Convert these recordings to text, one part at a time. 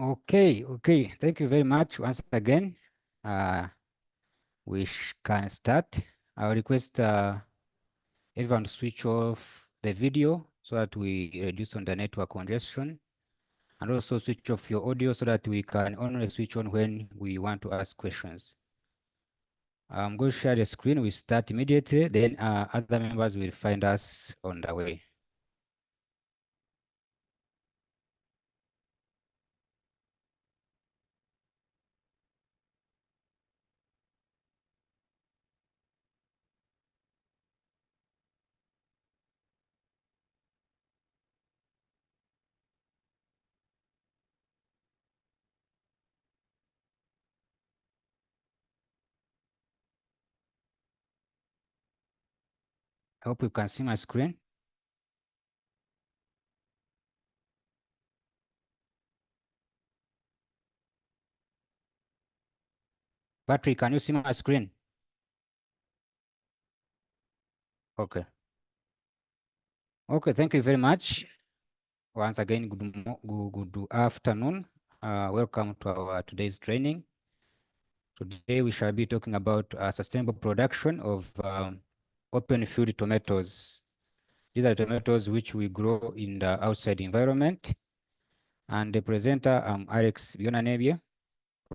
Okay. Thank you very much once again. Uh, we can start. I'll request everyone to switch off the video so that we reduce on the network congestion, and also switch off your audio so that we can only switch on when we want to ask questions. I'm going to share the screen. We start immediately, then other members will find us on the way. I hope you can see my screen. Patrick, can you see my screen? Okay. Okay, thank you very much. Once again, good afternoon. Welcome to our today's training. Today we shall be talking about sustainable production of open field tomatoes. These are tomatoes which we grow in the outside environment. And the presenter, Alex Bionanebia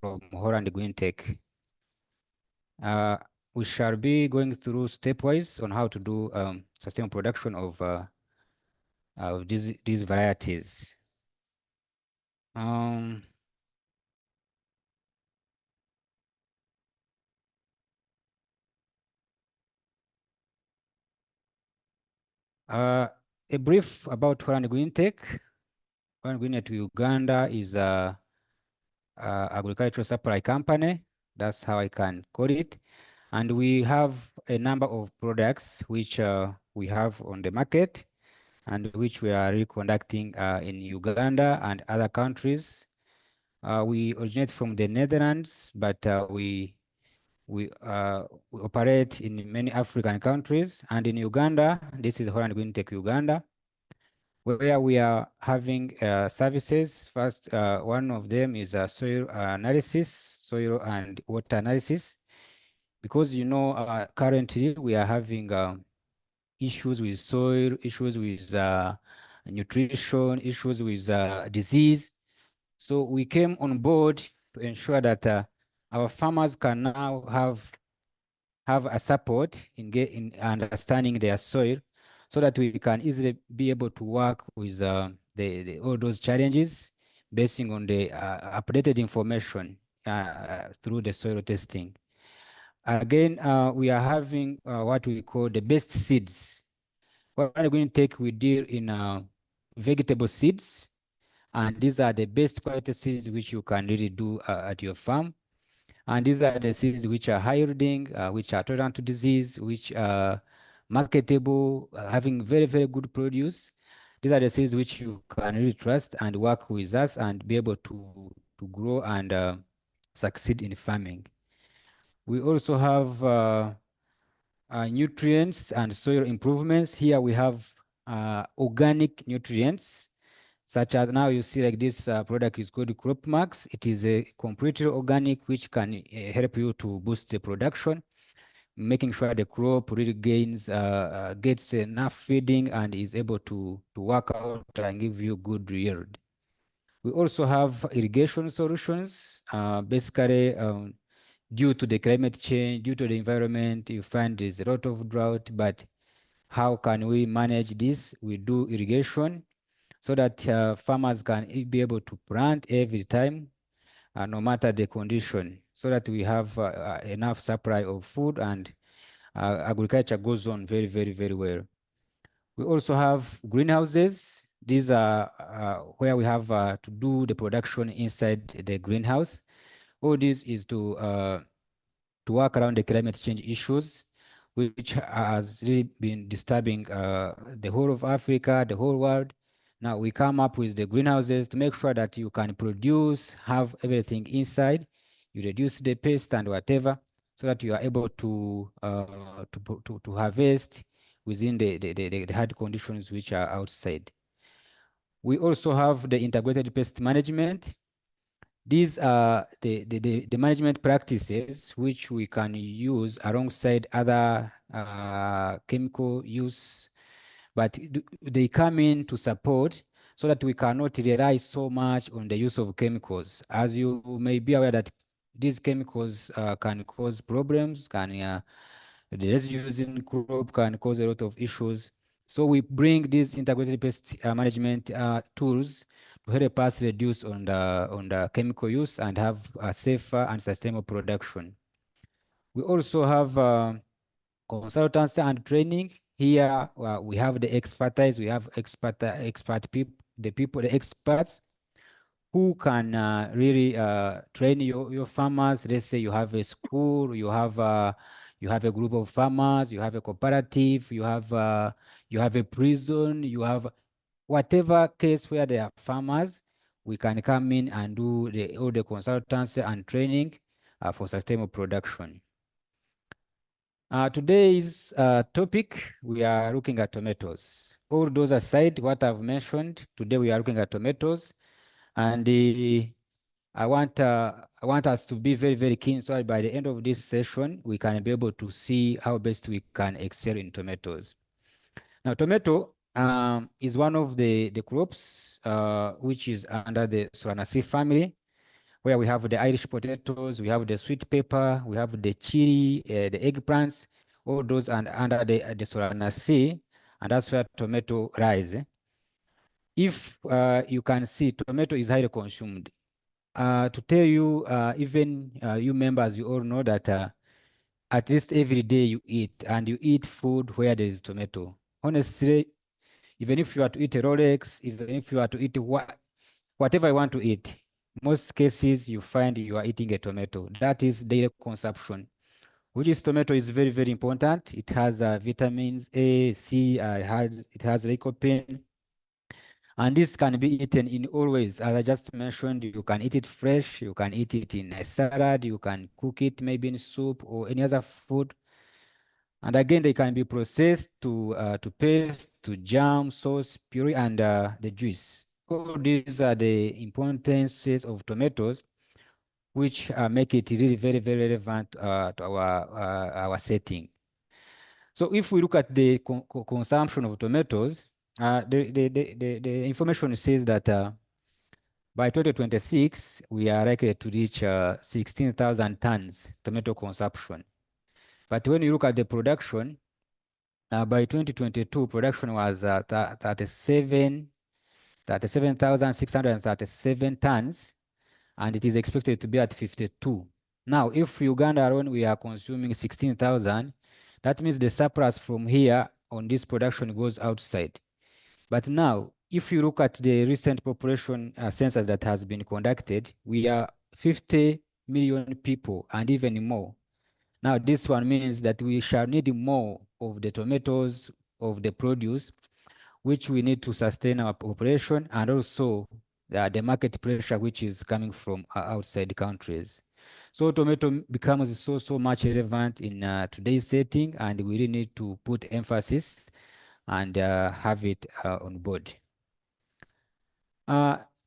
from Holland Greentech. We shall be going through stepwise on how to do sustainable production of these varieties. Um, a brief about Holland Greentech. Holland Greentech Uganda is a agricultural supply company. That's how I can call it. And we have a number of products which we have on the market and which we are reconducting in Uganda and other countries. We originate from the Netherlands, but we operate in many African countries. And in Uganda, this is Holland Greentech Uganda, where we are having services. First, one of them is soil analysis, soil and water analysis, because currently we are having issues with soil, issues with nutrition, issues with disease. So we came on board to ensure that our farmers can now have a support in understanding their soil, so that we can easily be able to work with all those challenges basing on the updated information through the soil testing. Again, we are having what we call the best seeds. What we're going to take, we deal in vegetable seeds, and these are the best quality seeds which you can really do at your farm. And these are the seeds which are high yielding, which are tolerant to disease, which are marketable, having very, very good produce. These are the seeds which you can really trust and work with us and be able to grow and succeed in farming. We also have nutrients and soil improvements. Here we have organic nutrients, such as now you see like this product is called Crop Max. It is a completely organic, which can help you to boost the production, making sure the crop really gets enough feeding and is able to work out and give you good yield. We also have irrigation solutions. Basically, due to the climate change, due to the environment, you find there's a lot of drought, but how can we manage this? We do irrigation so that farmers can be able to plant every time, no matter the condition, so that we have enough supply of food and agriculture goes on very, very, very well. We also have greenhouses. These are where we have to do the production inside the greenhouse. All this is to work around the climate change issues, which has really been disturbing the whole of Africa, the whole world. Now we come up with the greenhouses to make sure that you can produce, have everything inside, you reduce the pest and whatever, so that you are able to harvest within the hard conditions which are outside. We also have the integrated pest management. These are the management practices which we can use alongside other chemical use, but they come in to support so that we cannot rely so much on the use of chemicals. As you may be aware that these chemicals can cause problems, the residues in crop can cause a lot of issues. So we bring these integrated pest management tools to help us reduce on the chemical use and have a safer and sustainable production. We also have consultancy and training. Here we have the expertise, we have the experts who can really train your farmers. Let's say you have a school, you have a group of farmers, you have a cooperative, you have a prison, you have whatever case where there are farmers, we can come in and do all the consultancy and training for sustainable production. Today's topic, we are looking at tomatoes. All those aside, what I've mentioned, today we are looking at tomatoes. And I want us to be very, very keen so that by the end of this session, we can be able to see how best we can excel in tomatoes. Now, tomato is one of the crops which is under the Solanaceae family, where we have the Irish potatoes, we have the sweet pepper, we have the chili, the eggplants, all those are under the Solanaceae, and that's where tomato lies. If you can see, tomato is highly consumed. To tell you, even you members, you all know that at least every day you eat, and you eat food where there is tomato. Honestly, even if you are to eat a Rolex, even if you are to eat whatever you want to eat, most cases you find you are eating a tomato. That is daily consumption, which is tomato is very, very important. It has vitamins A, C, it has lycopene, and this can be eaten in all ways. As I just mentioned, you can eat it fresh, you can eat it in a salad, you can cook it maybe in soup or any other food. And again, they can be processed to paste, to jam, sauce, puree, and the juice. All these are the importances of tomatoes, which make it really very, very relevant to our setting. So if we look at the consumption of tomatoes, the information says that by 2026, we are likely to reach 16,000 tons tomato consumption. But when you look at the production, by 2022, production was 37,637 tons, and it is expected to be at 52. Now, if Uganda alone, we are consuming 16,000, that means the surplus from here on this production goes outside. But now, if you look at the recent population census that has been conducted, we are 50 million people and even more. Now, this one means that we shall need more of the tomatoes, of the produce, which we need to sustain our population, and also the market pressure which is coming from outside countries. So tomato becomes so much relevant in today's setting, and we really need to put emphasis and have it on board.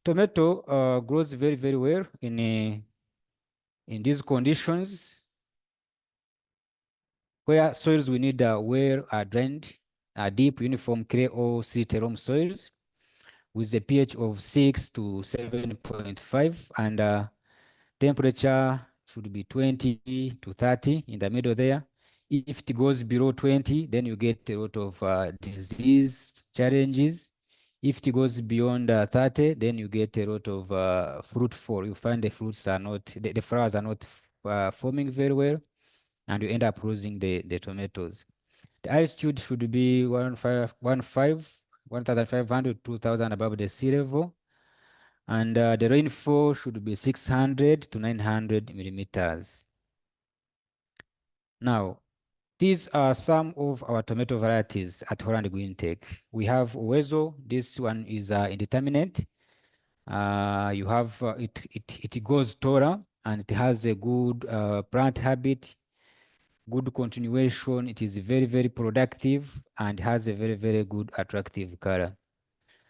Tomato grows very, very well in these conditions where soils we need well drained, deep, uniform, clay or silt-loam soils with a pH of 6 to 7.5, and temperature should be 20 to 30 in the middle there. If it goes below 20, then you get a lot of disease challenges. If it goes beyond 30, then you get a lot of fruit fall. You find the fruits are not, the flowers are not forming very well, and you end up losing the tomatoes. The altitude should be 1,500 to 2,000 above the sea level. And the rainfall should be 600 to 900 millimeters. Now, these are some of our tomato varieties at Holland Greentech. We have Uwezo. This one is indeterminate. You have it goes taller, and it has a good plant habit, good continuation. It is very, very productive and has a very, very good attractive color.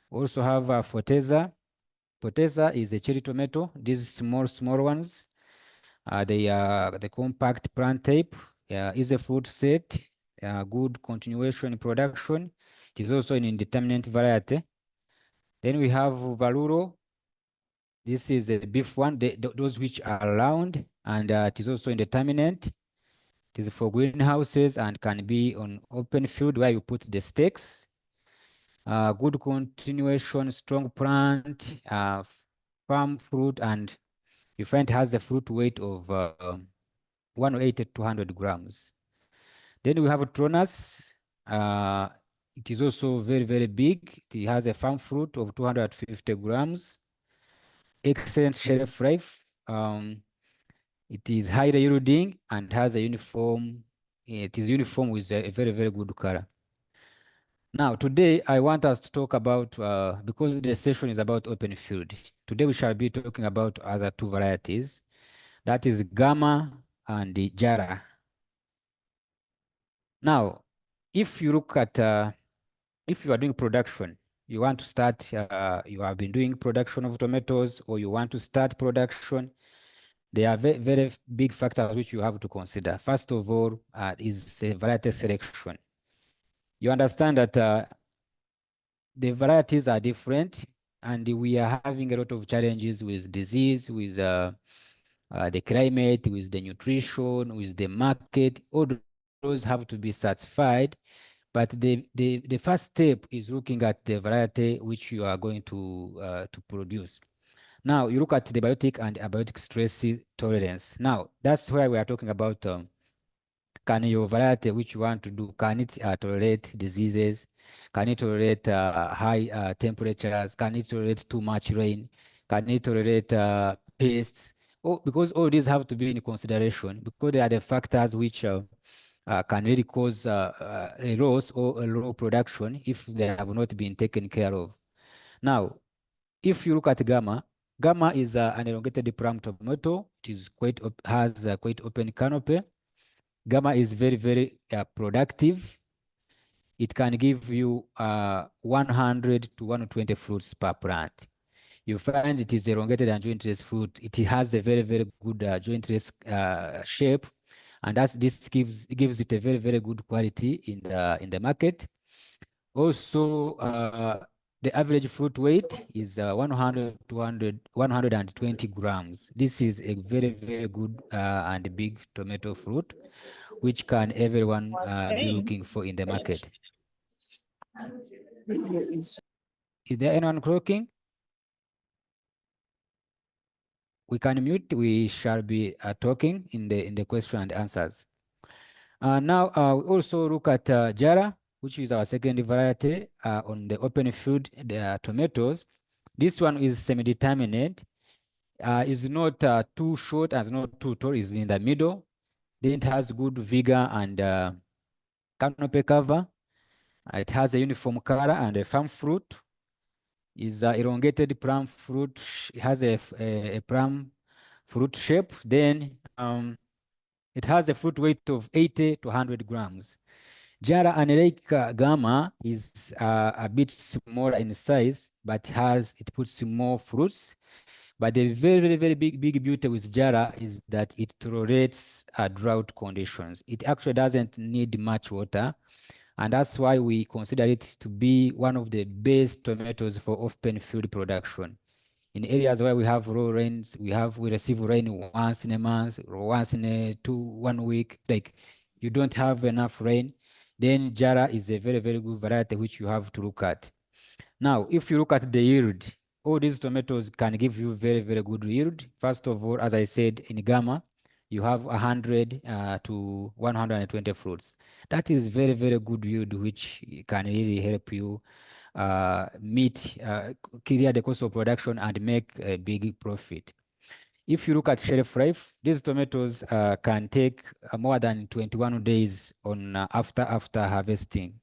Also have Forteza. Potesa is a cherry tomato. These small ones. They are the compact plant type. Is a fruit set. Good continuation in production. It is also an indeterminate variety. Then we have Valuro. This is a beef one, those which are round, and it is also indeterminate. It is for greenhouses and can be on open field where you put the stakes. Good continuation, strong plant, firm fruit, and you find it has a fruit weight of 180 to 200 grams. Then we have Tronus. It is also very big. It has a firm fruit of 250 grams. Excellent shelf life. It is highly yielding and has a uniform. It is uniform with a very good color. Now, today I want us to talk about, because the session is about open field, today we shall be talking about other two varieties. That is Gamma and the Jara. Now, if you look at, if you are doing production, you want to start, you have been doing production of tomatoes, or you want to start production, there are very big factors which you have to consider. First of all, is variety selection. You understand that the varieties are different, and we are having a lot of challenges with disease, with the climate, with the nutrition, with the market. All those have to be satisfied. But the first step is looking at the variety which you are going to produce. Now, you look at the biotic and abiotic stress tolerance. Now, that's where we are talking about can your variety which you want to do, can it tolerate diseases? Can it tolerate high temperatures? Can it tolerate too much rain? Can it tolerate pests? Oh, because all these have to be in consideration, because they are the factors which can really cause a loss or a low production if they have not been taken care of. Now, if you look at Gamma, Gamma is an elongated pram tomato. It is has quite open canopy. Gamma is very productive. It can give you 100 to 120 fruits per plant. You find it is elongated and jointless fruit. It has a very good jointless shape, and this gives it a very good quality in the market. Also, the average fruit weight is 100 to 120 grams. This is a very good and big tomato fruit, which can everyone be looking for in the market. Is there anyone croaking? We can mute. We shall be talking in the question and answers. Now, we also look at Jara, which is our second variety on the open field, the tomatoes. This one is semi-determinate. Is not too short and not too tall, is in the middle. Then it has good vigor and canopy cover. It has a uniform color and a firm fruit. Is elongated plum fruit. It has a plum fruit shape. Then it has a fruit weight of 80 to 100 grams. Jara, unlike Gamma, is a bit smaller in size, but it puts more fruits. But the very big beauty with Jara is that it tolerates drought conditions. It actually doesn't need much water, and that's why we consider it to be one of the best tomatoes for open field production. In areas where we have low rains, we receive rain once in a month, or once in 1 week, like you don't have enough rain, then Jara is a very good variety which you have to look at. Now, if you look at the yield, all these tomatoes can give you very good yield. First of all, as I said, in Gamma, you have 100 to 120 fruits. That is very good yield, which can really help you clear the cost of production and make a big profit. If you look at shelf life, these tomatoes can take more than 21 days on after harvesting.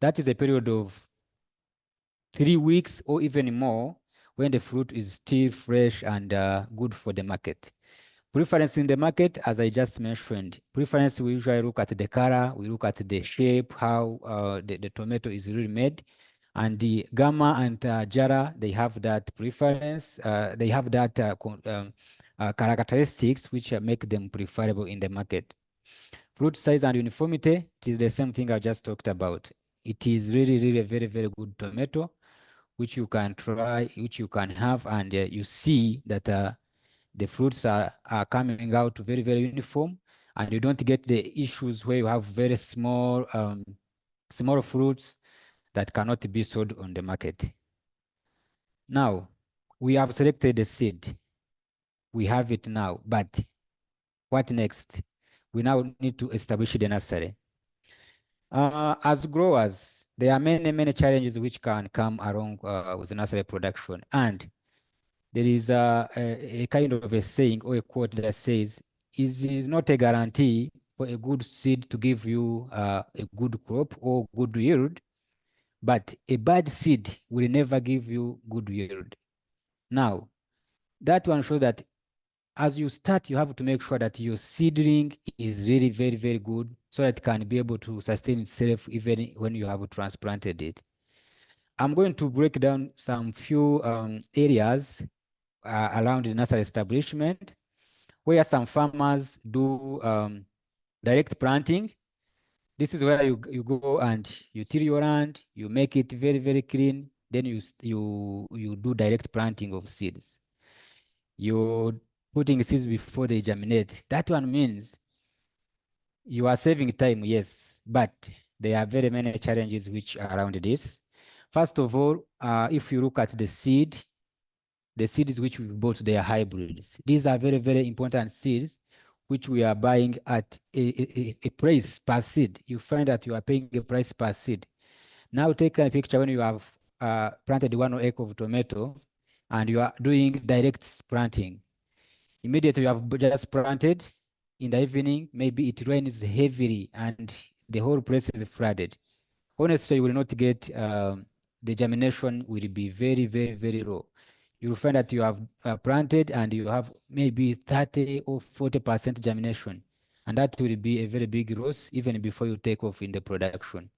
That is a period of 3 weeks or even more when the fruit is still fresh and good for the market. Preference in the market, as I just mentioned, preference, we usually look at the color, we look at the shape, how the tomato is really made. And the Gamma and Jara, they have that preference. They have that characteristics which make them preferable in the market. Fruit size and uniformity, it is the same thing I just talked about. It is really, really a very, very good tomato, which you can try, which you can have, and you see that the fruits are coming out very, very uniform, and you don't get the issues where you have very small, small fruits that cannot be sold on the market. Now, we have selected the seed. We have it now, but what next? We now need to establish the nursery. As growers, there are many, many challenges which can come along with nursery production. And there is a kind of a saying or a quote that says, it is not a guarantee for a good seed to give you a good crop or good yield, but a bad seed will never give you good yield. Now, that one shows that as you start, you have to make sure that your seedling is really very, very good so that it can be able to sustain itself even when you have transplanted it. I'm going to break down some few areas around the nursery establishment where some farmers do direct planting. This is where you go and you till your land, you make it very, very clean, then you do direct planting of seeds. You're putting seeds before they germinate. That one means you are saving time, yes, but there are very many challenges which are around this. First of all, if you look at the seeds which we bought, they are hybrids. These are very, very important seeds which we are buying at a price per seed. You find that you are paying a price per seed. Now take a picture when you have planted 1 acre of tomato and you are doing direct planting. Immediately you have just planted, in the evening, maybe it rains heavily and the whole place is flooded. Honestly, you will not get, the germination will be very, very, very low. You will find that you have planted and you have maybe 30 or 40% germination. And that will be a very big loss even before you take off in the production.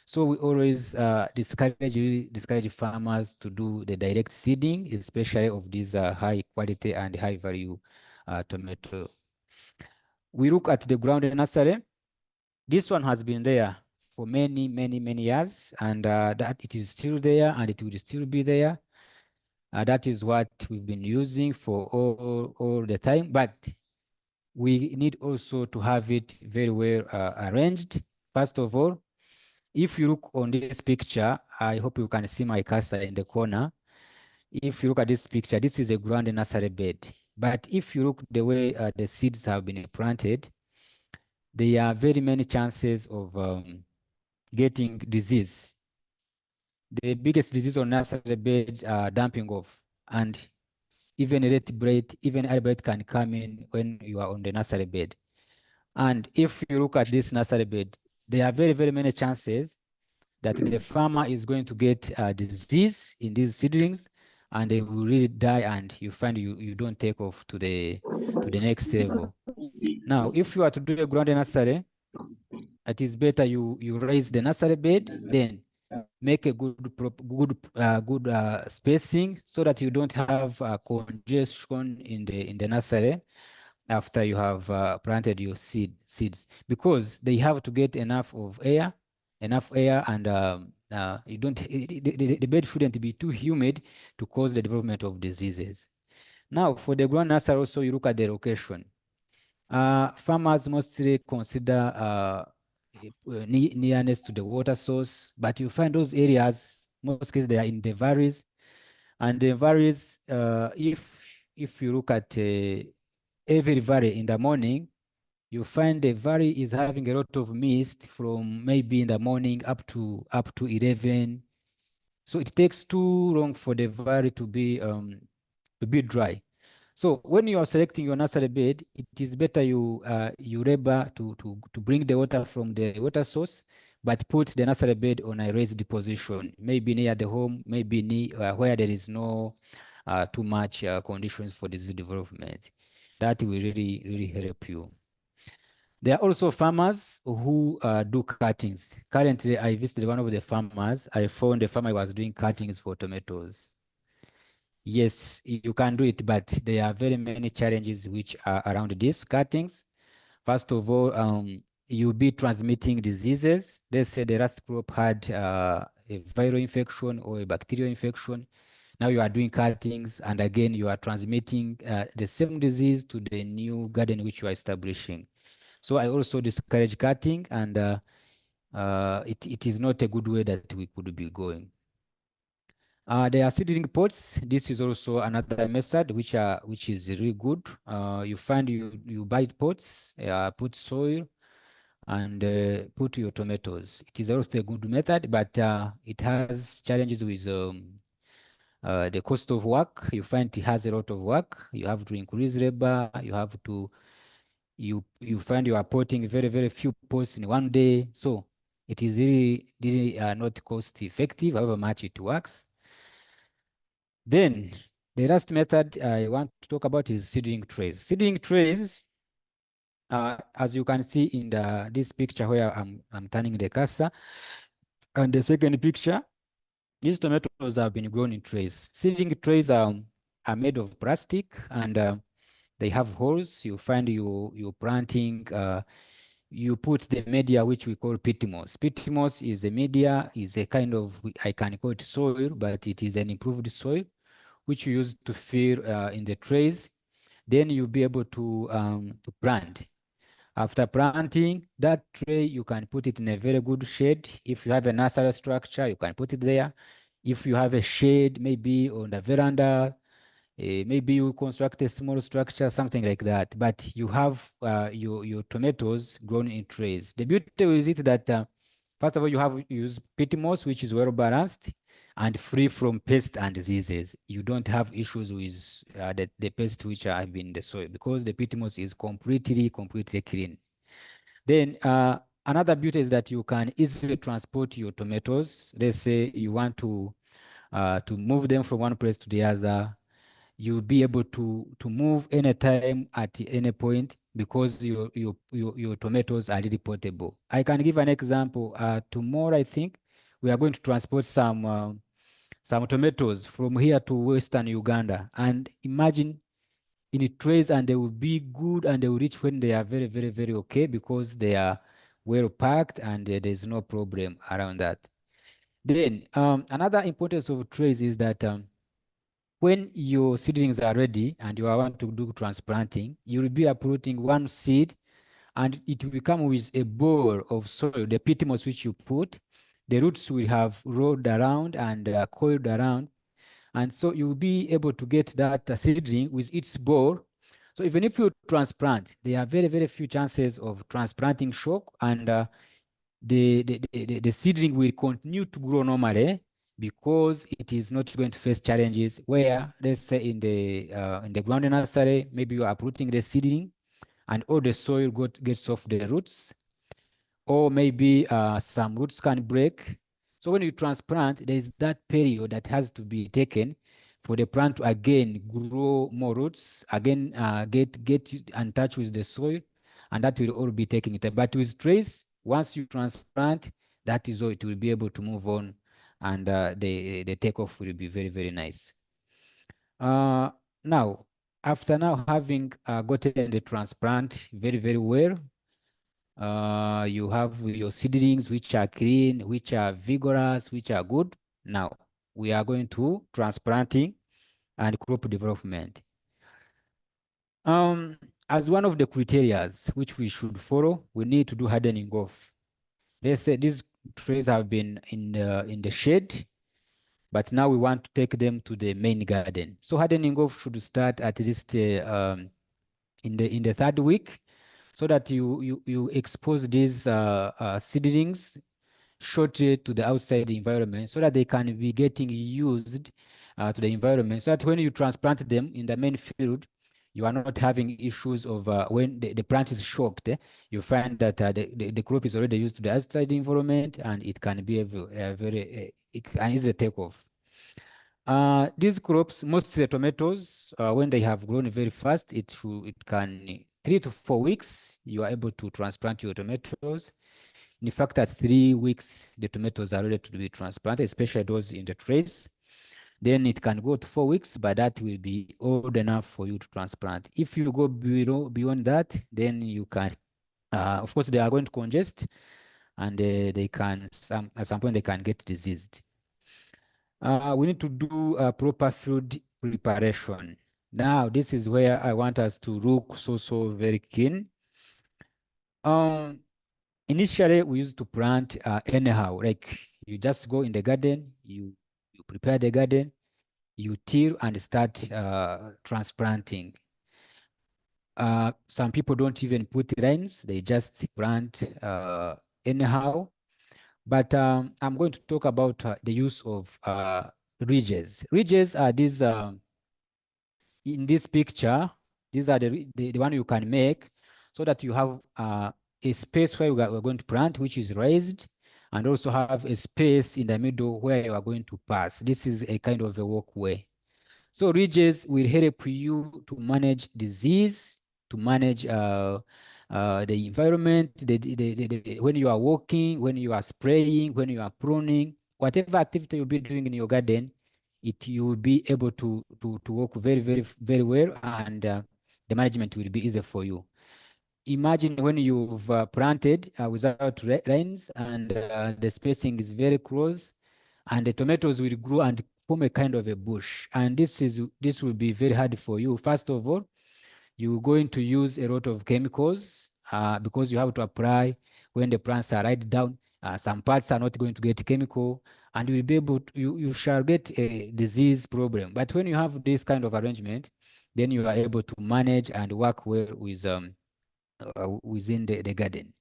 So we always discourage farmers to do the direct seeding, especially of these high quality and high value tomato. We look at the ground nursery. This one has been there for many, many, many years, and that it is still there and it will still be there. That is what we've been using for all the time, but we need also to have it very well arranged. First of all, if you look on this picture, I hope you can see my cursor in the corner. If you look at this picture, this is a ground nursery bed. But if you look the way the seeds have been planted, there are very many chances of getting disease. The biggest disease on nursery beds are dumping off, and even red blight, even early blight can come in when you are on the nursery bed. And if you look at this nursery bed, there are very, very many chances that the farmer is going to get a disease in these seedlings and they will really die, and you find you don't take off to the next level. Now, if you are to do a ground nursery, it is better you raise the nursery bed, then make a good spacing so that you don't have congestion in the nursery after you have planted your seeds, because they have to get enough air, and you don't the bed shouldn't be too humid to cause the development of diseases. Now, for the ground nursery also, you look at the location. Farmers mostly consider nearness to the water source, but you find those areas, most cases they are in the valleys, and the valleys, if you look at every valley in the morning, you find the valley is having a lot of mist from maybe in the morning up to 11. So it takes too long for the valley to be dry. So when you are selecting your nursery bed, it is better you labor to bring the water from the water source, but put the nursery bed on a raised position, maybe near the home, maybe near where there is no too much conditions for disease development. That will really, really help you. There are also farmers who do cuttings. Currently, I visited one of the farmers. I found a farmer was doing cuttings for tomatoes. Yes, you can do it, but there are very many challenges which are around these cuttings. First of all, you'll be transmitting diseases. Let's say the last crop had a viral infection or a bacterial infection. Now you are doing cuttings, and again, you are transmitting the same disease to the new garden which you are establishing. So I also discourage cutting, and it is not a good way that we could be going. There are seedling pots. This is also another method which is really good. You find you buy pots, put soil, and put your tomatoes. It is also a good method, but it has challenges with the cost of work. You find it has a lot of work. You have to increase labor. You have to you find you are potting very few pots in one day. So it is really not cost effective, however much it works. Then the last method I want to talk about is seedling trays. Seedling trays, as you can see in this picture where I'm turning the cursor, and the second picture, these tomatoes have been grown in trays. Seedling trays are made of plastic, and they have holes. You find you planting. You put the media which we call pit moss. Pit moss is a media, is a kind of, I can call it soil, but it is an improved soil which you use to fill in the trays. Then you'll be able to plant. After planting, that tray, you can put it in a very good shade. If you have a nursery structure, you can put it there. If you have a shade, maybe on the veranda, maybe you construct a small structure, something like that. But you have your tomatoes grown in trays. The beauty is it that first of all, you use peat moss, which is well balanced and free from pests and diseases. You don't have issues with the pests which have been in the soil because the peat moss is completely clean. Then another beauty is that you can easily transport your tomatoes. Let's say you want to move them from one place to the other. You'll be able to move anytime at any point because your tomatoes are really portable. I can give an example. Tomorrow, I think we are going to transport some tomatoes from here to Western Uganda. And imagine in trays, and they will be good, and they will reach when they are very okay because they are well packed, and there's no problem around that. Then another importance of trays is that when your seedlings are ready and you want to do transplanting, you will be uprooting one seed, and it will come with a ball of soil, the pit moss which you put. The roots will have rolled around and coiled around, and so you will be able to get that seedling with its ball. So even if you transplant, there are very few chances of transplanting shock, and the seedling will continue to grow normally because it is not going to face challenges where, let's say in the ground nursery, maybe you are uprooting the seedling and all the soil gets off the roots, or maybe some roots can break. So when you transplant, there is that period that has to be taken for the plant to again grow more roots, again get in touch with the soil, and that will all be taking time. But with trays, once you transplant, that is all, it will be able to move on, and the takeoff will be very nice. Now, after now having gotten the transplant very well, you have your seedlings which are clean, which are vigorous, which are good. Now, we are going to transplanting and crop development. As one of the criteria which we should follow, we need to do hardening off. Let's say these trees have been in the shade, but now we want to take them to the main garden. So hardening off should start at least in the third week, so that you expose these seedlings shortly to the outside environment, so that they can be getting used to the environment, so that when you transplant them in the main field, you are not having issues of when the plant is shocked. You find that the crop is already used to the outside environment, and it can be a very an easy takeoff. These crops, mostly tomatoes, when they have grown very fast, it can 3 to 4 weeks, you are able to transplant your tomatoes. In fact, at 3 weeks, the tomatoes are ready to be transplanted, especially those in the trays. Then it can go to 4 weeks, but that will be old enough for you to transplant. If you go beyond that, then you can, of course, they are going to congest, and they can, at some point, they can get diseased. We need to do a proper field preparation. Now, this is where I want us to look so very keen. Initially, we used to plant anyhow, like you just go in the garden, you prepare the garden, you till and start transplanting. Some people don't even put lines, they just plant anyhow. But I'm going to talk about the use of ridges. Ridges are these, in this picture, these are the one you can make so that you have a space where we're going to plant, which is raised, and also have a space in the middle where you are going to pass. This is a kind of a walkway. So ridges will help you to manage disease, to manage the environment, when you are walking, when you are spraying, when you are pruning, whatever activity you'll be doing in your garden, you will be able to work very well, and the management will be easier for you. Imagine when you've planted without rains, and the spacing is very close, and the tomatoes will grow and form a kind of a bush. And this will be very hard for you. First of all, you're going to use a lot of chemicals because you have to apply when the plants are right down. Some parts are not going to get chemical, and you'll be able to, you shall get a disease problem. But when you have this kind of arrangement, then you are able to manage and work well with within the garden.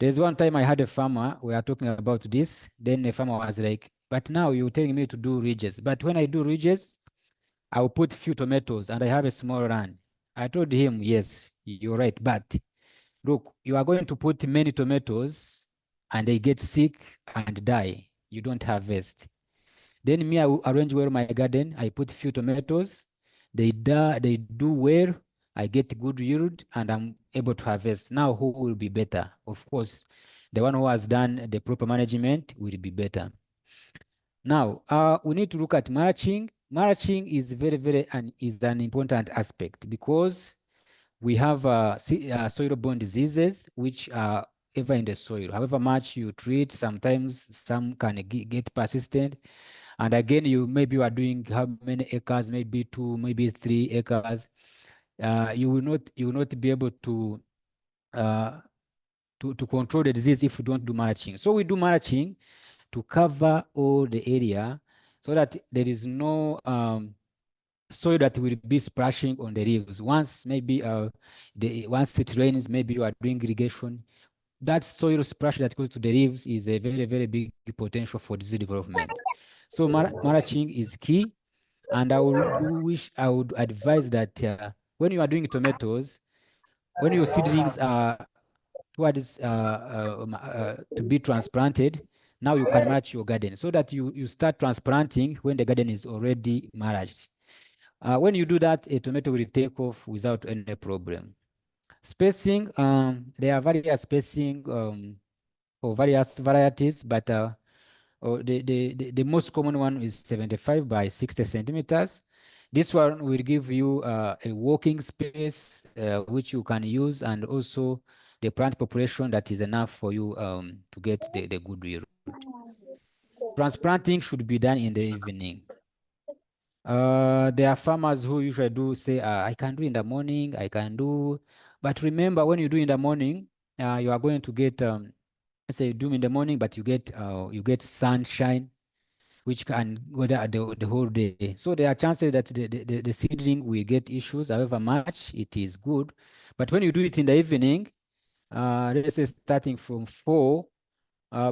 There's one time I had a farmer, we are talking about this, then the farmer was like, but now you're telling me to do ridges. But when I do ridges, I'll put few tomatoes and I have a small land. I told him, yes, you're right. But look, you are going to put many tomatoes and they get sick and die. You don't harvest. Then me, I will arrange well my garden. I put few tomatoes. They do well. I get good yield and I'm able to harvest. Now, who will be better? Of course, the one who has done the proper management will be better. Now, we need to look at mulching. Mulching is is an important aspect because we have soil-borne diseases which are ever in the soil. However much you treat, sometimes some can get persistent. And again, you are doing how many acres? Maybe 2, maybe 3 acres. You will not be able to control the disease if you don't do mulching. So we do mulching to cover all the area so that there is no soil that will be splashing on the leaves. Once maybe once it rains, maybe you are doing irrigation. That soil splash that goes to the leaves is a very big potential for disease development. So mulching is key, and I would advise that when you are doing tomatoes, when your seedlings are towards to be transplanted, now you can mulch your garden so that you start transplanting when the garden is already mulched. When you do that, a tomato will take off without any problem. Spacing, there are various spacing for various varieties, but the most common one is 75 by 60 centimeters. This one will give you a walking space which you can use, and also the plant population that is enough for you to get the good yield. Transplanting should be done in the evening. There are farmers who usually do say, I can do in the morning, I can do. But remember, when you do in the morning, you are going to get, let's say you do in the morning, but you get sunshine, which can go the whole day. So there are chances that the seedling will get issues, however much it is good. But when you do it in the evening, let's say starting from 4,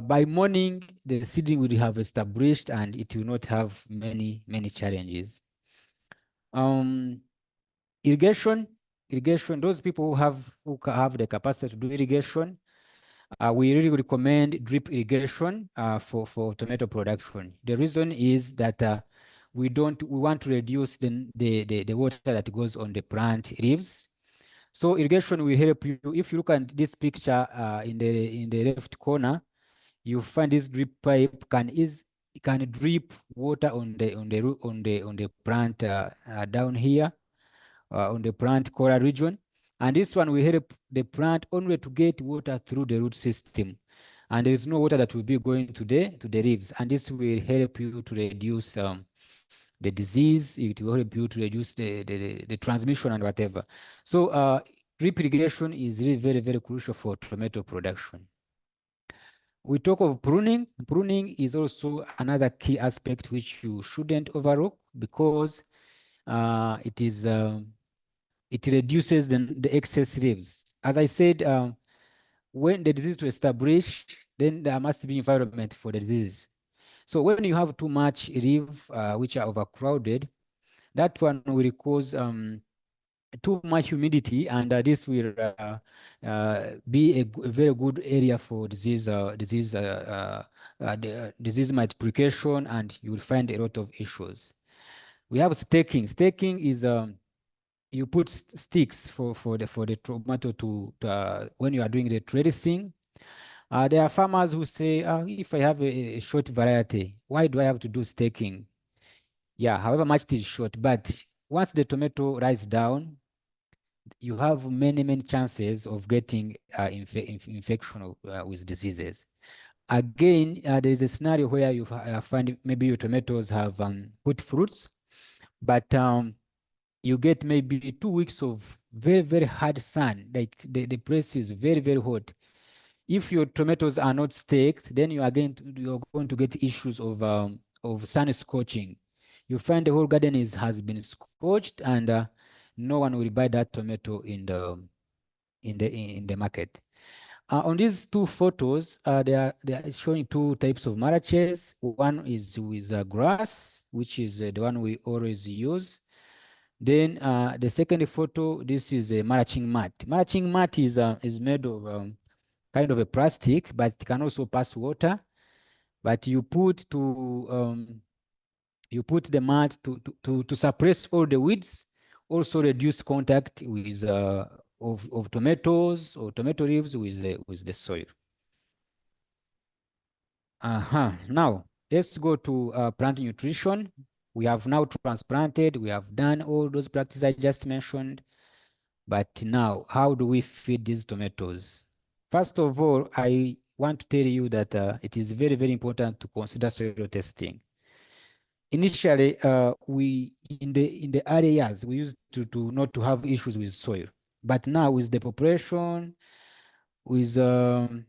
by morning, the seedling will have established and it will not have many challenges. Irrigation, those people who have the capacity to do irrigation, we really recommend drip irrigation for tomato production. The reason is that we want to reduce the water that goes on the plant leaves. So irrigation will help you. If you look at this picture in the left corner, you find this drip pipe can drip water on the plant down here on the plant coral region, and this one will help the plant only to get water through the root system, and there is no water that will be going to the leaves, and this will help you to reduce the disease. It will help you to reduce the transmission and whatever. So drip irrigation is really very, very crucial for tomato production. We talk of pruning. Pruning is also another key aspect which you shouldn't overlook, because it reduces the excess leaves. As I said, when the disease to establish, then there must be environment for the disease. So when you have too much leaf which are overcrowded, that one will cause too much humidity, and this will be a very good area for disease multiplication, and you will find a lot of issues. We have staking. Staking is you put sticks for the tomato to when you are doing the trellising. There are farmers who say, if I have a short variety, why do I have to do staking? Yeah, however much it is short, but once the tomato lies down, you have many chances of getting infection with diseases. Again, there is a scenario where you find maybe your tomatoes have good fruits, but you get maybe 2 weeks of very hard sun, like the place is very hot. If your tomatoes are not staked, then you're going to get issues of sun scorching. You find the whole garden has been scorched, and no one will buy that tomato in the market. On these two photos, they are showing two types of mulches. One is with grass, which is the one we always use. Then the second photo, this is a mulching mat. Mulching mat is made of kind of a plastic, but it can also pass water. But you put the mat to suppress all the weeds, also reduce contact with of tomatoes or tomato leaves with the soil. Now let's go to plant nutrition. We have now transplanted. We have done all those practices I just mentioned. But now, how do we feed these tomatoes? First of all, I want to tell you that it is very important to consider soil testing. Initially, we in the early years we used to not to have issues with soil, but now with the population, with the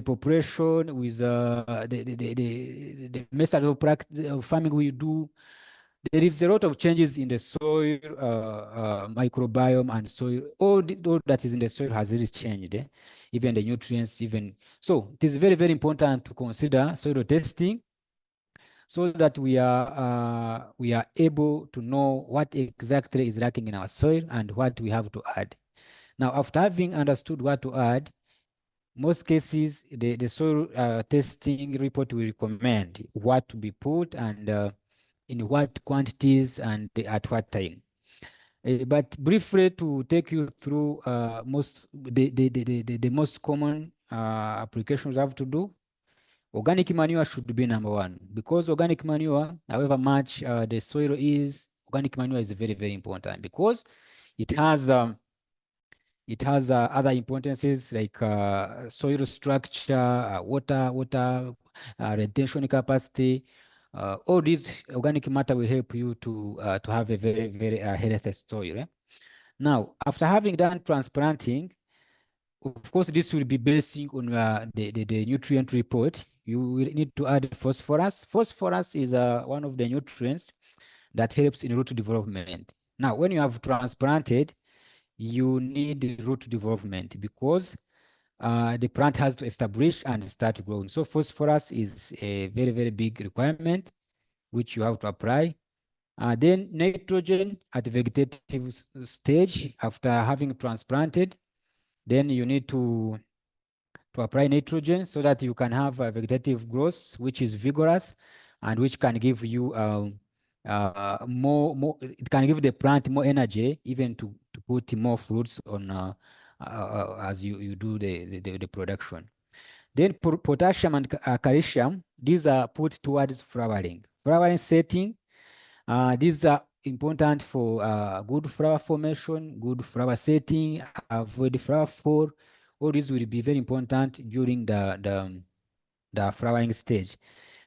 population, with the method of farming we do, there is a lot of changes in the soil microbiome and soil. All that is in the soil has really changed, even the nutrients, even. So it is very important to consider soil testing, so that we are able to know what exactly is lacking in our soil and what we have to add. Now, after having understood what to add, most cases, the soil testing report will recommend what to be put and in what quantities and at what time. But briefly, to take you through the most common applications we have to do, organic manure should be number one, because organic manure, however much the soil is, organic manure is very important, because it has other importances like soil structure, water retention capacity. All these organic matter will help you to have a very healthy soil. Now, after having done transplanting, of course, this will be basing on the nutrient report. You will need to add phosphorus. Phosphorus is one of the nutrients that helps in root development. Now, when you have transplanted, you need root development, because the plant has to establish and start growing. So phosphorus is a very big requirement, which you have to apply. Then nitrogen at the vegetative stage after having transplanted, then you need to apply nitrogen so that you can have a vegetative growth which is vigorous and which can give you more, it can give the plant more energy even to put more fruits on as you do the production. Then potassium and calcium, these are put towards flowering. Flowering setting, these are important for good flower formation, good flower setting, avoid flower fall. All these will be very important during the flowering stage.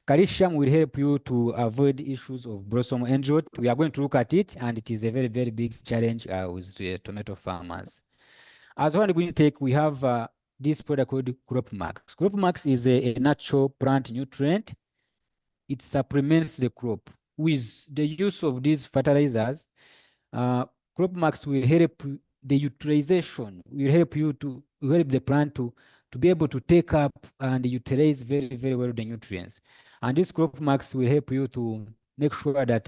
Calcium will help you to avoid issues of blossom end rot. We are going to look at it, and it is a very, very big challenge with tomato farmers. As Holland Greentech, we have this product called Crop Max. Crop Max is a natural plant nutrient. It supplements the crop. With the use of these fertilizers, Crop Max will help the utilization, will help you to help the plant to be able to take up and utilize very, very well the nutrients. And this Crop Max will help you to make sure that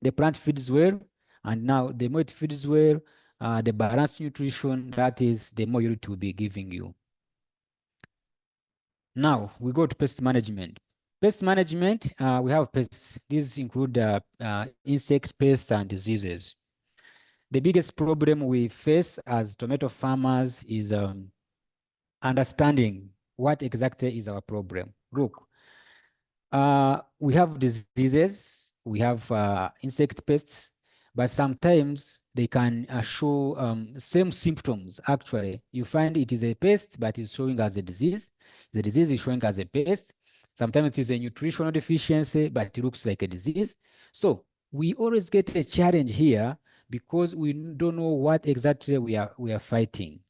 the plant feeds well. And now the more it feeds well, the balanced nutrition, that is, the more yield it will be giving you. Now we go to pest management. Pest management, we have pests. These include insect pests and diseases. The biggest problem we face as tomato farmers is understanding what exactly is our problem. Look, we have diseases, we have insect pests, but sometimes they can show same symptoms. Actually, you find it is a pest, but it's showing as a disease. The disease is showing as a pest. Sometimes it is a nutritional deficiency, but it looks like a disease. So we always get a challenge here because we don't know what exactly we are fighting.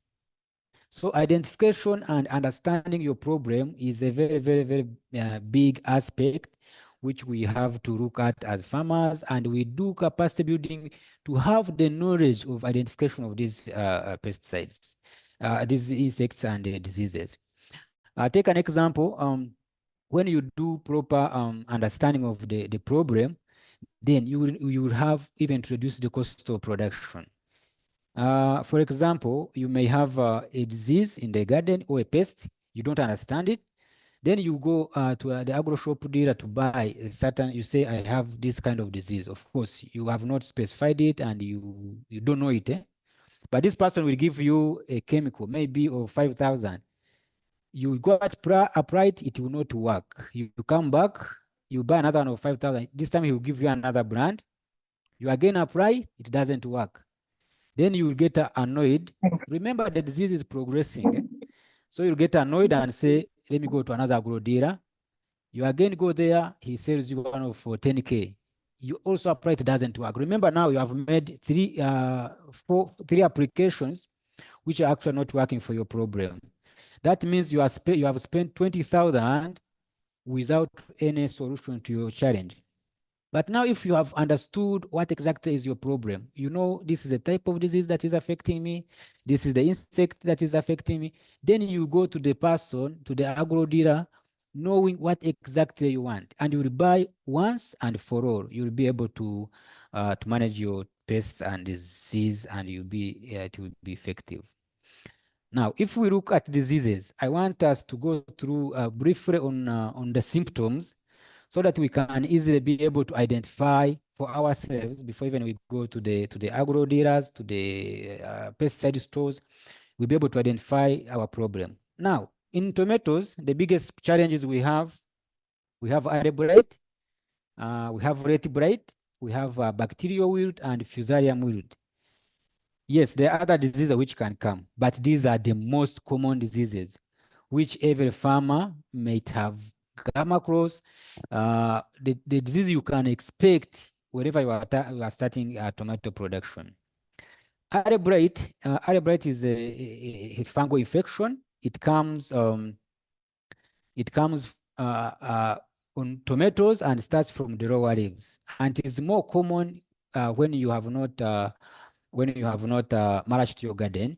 So identification and understanding your problem is a very, very, very big aspect which we have to look at as farmers, and we do capacity building to have the knowledge of identification of these pesticides, these insects and diseases. Take an example. When you do proper understanding of the problem, then you will have even introduced the cost of production. For example, you may have a disease in the garden or a pest, you don't understand it. Then you go to the agro shop dealer to buy a certain, you say, I have this kind of disease. Of course, you have not specified it and you don't know it. But this person will give you a chemical, maybe of 5,000. You go apply it will not work. You come back, you buy another one of 5,000. This time he will give you another brand. You again apply, it doesn't work. Then you will get annoyed. Remember, the disease is progressing. So you'll get annoyed and say, let me go to another agro dealer. You again go there, he sells you one of for 10K. You also apply, it doesn't work. Remember, now you have made three applications which are actually not working for your problem. That means you have spent 20,000 without any solution to your challenge. But now if you have understood what exactly is your problem, you know this is the type of disease that is affecting me, this is the insect that is affecting me, then you go to the person, to the agro dealer, knowing what exactly you want, and you will buy once and for all. You will be able to manage your pests and disease, and it will be effective. Now, if we look at diseases, I want us to go through briefly on the symptoms, so that we can easily be able to identify for ourselves before even we go to the agro dealers, to the pesticide stores. We'll be able to identify our problem. Now, in tomatoes, the biggest challenges we have early blight, we have red blight, we have bacterial wilt and fusarium wilt. Yes, there are other diseases which can come, but these are the most common diseases which every farmer might have come across. The disease you can expect wherever you are starting tomato production. Early blight is a fungal infection. It comes on tomatoes and starts from the lower leaves, and it is more common when you have not mulched your garden,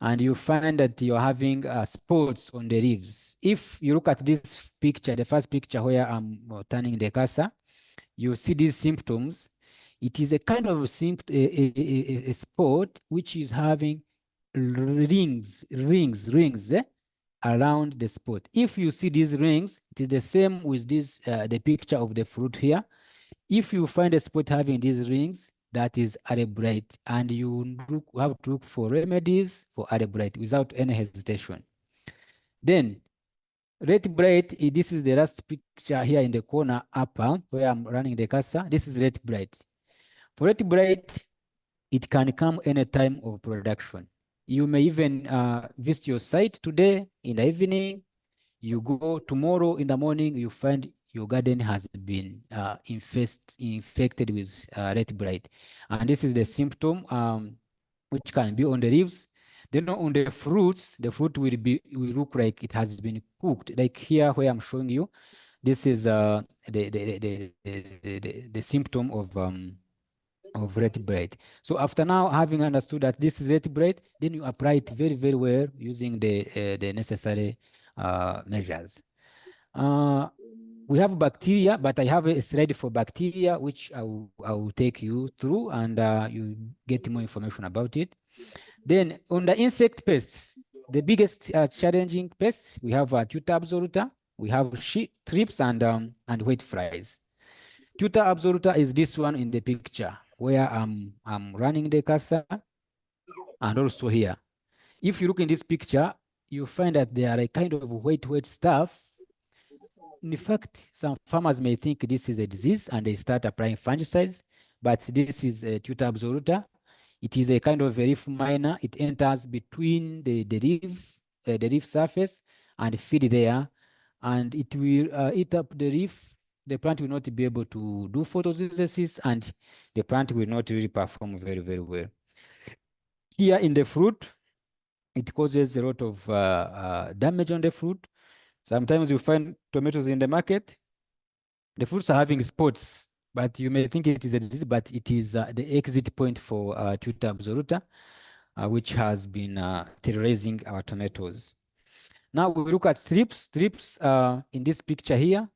and you find that you're having spots on the leaves. If you look at this picture, the first picture where I'm turning the cursor, you see these symptoms. It is a kind of a spot which is having rings around the spot. If you see these rings, it is the same with this the picture of the fruit here. If you find a spot having these rings, that is red blight, and you have to look for remedies for red blight without any hesitation. Then red blight, this is the last picture here in the corner upper where I'm running the cursor. This is red blight. For red blight, it can come any time of production. You may even visit your site today in the evening. You go tomorrow in the morning, you find your garden has been infected with red blight. And this is the symptom which can be on the leaves. Then on the fruits, the fruit will look like it has been cooked. Like here where I'm showing you, this is the symptom of red blight. So after now having understood that this is red blight, then you apply it very, very well using the necessary measures. We have bacteria, but I have a slide for bacteria, which I will take you through, and you get more information about it. Then on the insect pests, the biggest challenging pests, we have tutor absoluta, we have thrips and white flies. Tutor absoluta is this one in the picture where I'm running the cursor, and also here. If you look in this picture, you find that there are a kind of white stuff. In fact, some farmers may think this is a disease and they start applying fungicides, but this is a tutor absoluta. It is a kind of a leaf miner. It enters between the leaf surface and feed there, and it will eat up the leaf. The plant will not be able to do photosynthesis, and the plant will not really perform very, very well. Here in the fruit, it causes a lot of damage on the fruit. Sometimes you find tomatoes in the market, the fruits are having spots, but you may think it is a disease, but it is the exit point for tutor absoluta, which has been terrorizing our tomatoes. Now we look at thrips. Thrips in this picture here.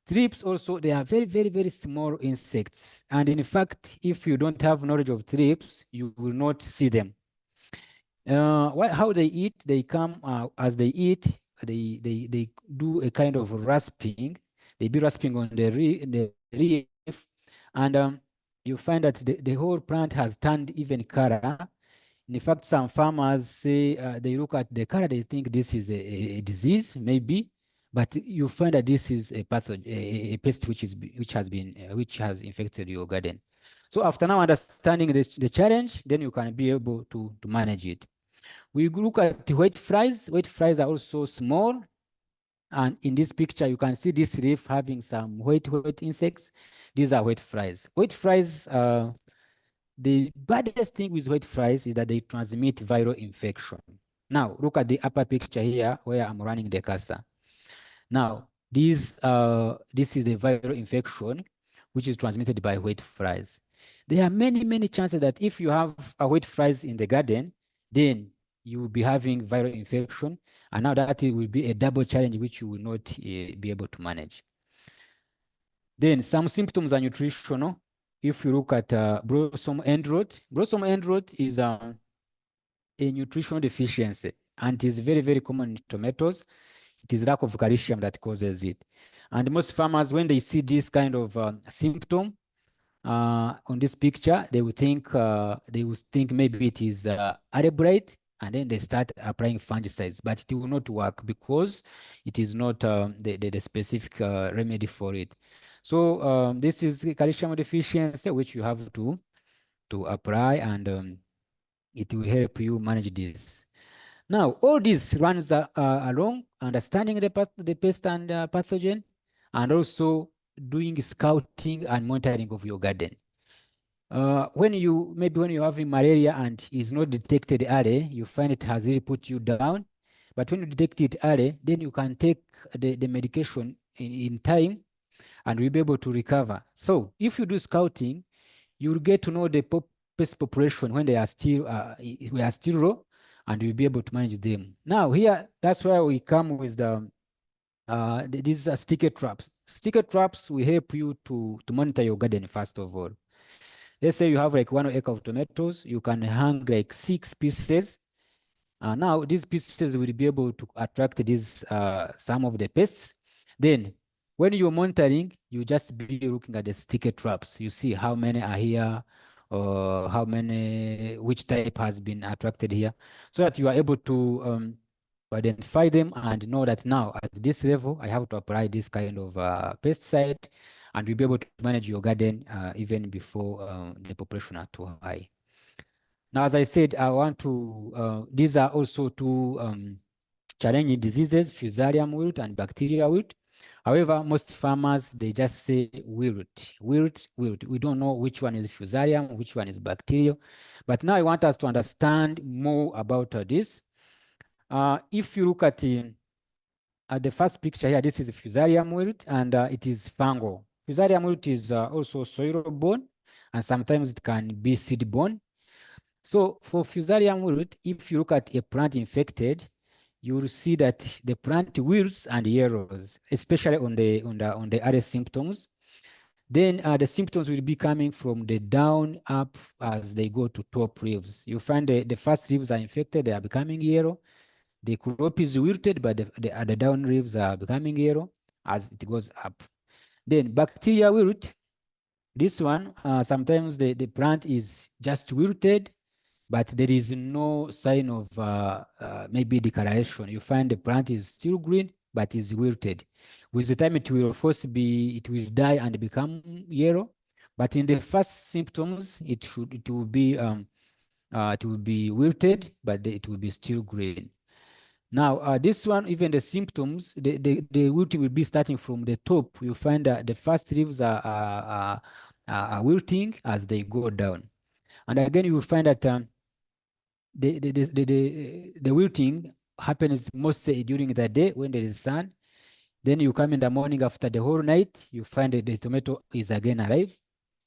Thrips also, they are very, very, very small insects. And in fact, if you don't have knowledge of thrips, you will not see them. How they eat, they come as they eat, they do a kind of rasping. They be rasping on the leaf, and you find that the whole plant has turned even color. In fact, some farmers say they look at the color, they think this is a disease, maybe, but you find that this is a pathogen, a pest which has infected your garden. So after now understanding the challenge, then you can be able to manage it. We look at the white flies. White flies are also small. And in this picture, you can see this leaf having some white insects. These are white flies. White flies, the baddest thing with white flies is that they transmit viral infection. Now, look at the upper picture here where I'm running the cursor. Now, this is the viral infection, which is transmitted by white flies. There are many, many chances that if you have a white flies in the garden, then you will be having viral infection, and now that will be a double challenge which you will not be able to manage. Then some symptoms are nutritional. If you look at blossom end rot is a nutritional deficiency, and it is very, very common in tomatoes. It is lack of calcium that causes it. And most farmers, when they see this kind of symptom on this picture, they will think maybe it is red blight, and then they start applying fungicides, but it will not work because it is not the specific remedy for it. So this is calcium deficiency, which you have to apply, and it will help you manage this. Now, all this runs along understanding the pest and pathogen, and also doing scouting and monitoring of your garden. When you're having malaria and is not detected early, you find it has really put you down. But when you detect it early, then you can take the medication in time, and you'll be able to recover. So if you do scouting, you'll get to know the pest population when they are still low, and you'll be able to manage them. Now here, that's where we come with these are sticker traps. Sticker traps will help you to monitor your garden first of all. Let's say you have like 1 acre of tomatoes, you can hang like 6 pieces. Now these pieces will be able to attract these some of the pests. Then when you're monitoring, you just be looking at the sticker traps. You see how many are here or which type has been attracted here, so that you are able to identify them and know that now at this level, I have to apply this kind of pesticide, and you'll be able to manage your garden even before the population are too high. Now, as I said, I want to, these are also two challenging diseases, fusarium wilt and bacterial wilt. However, most farmers, they just say wilt, wilt, wilt. We don't know which one is fusarium, which one is bacterial. But now I want us to understand more about this. If you look at the first picture here, this is fusarium wilt, and it is fungal. Fusarium wilt is also soil-borne, and sometimes it can be seed-borne. So for fusarium wilt, if you look at a plant infected, you will see that the plant wilts and yellows, especially on the early symptoms. Then the symptoms will be coming from the down up as they go to top leaves. You find the first leaves are infected, they are becoming yellow. The crop is wilted, but the down leaves are becoming yellow as it goes up. Then bacteria wilt, this one, sometimes the plant is just wilted, but there is no sign of maybe decoloration. You find the plant is still green, but is wilted. With the time, it will die and become yellow. But in the first symptoms, it will be wilted, but it will be still green. Now, this one, even the symptoms, the wilting will be starting from the top. You find that the first leaves are wilting as they go down. And again, you will find that the wilting happens mostly during the day when there is sun. Then you come in the morning after the whole night, you find that the tomato is again alive.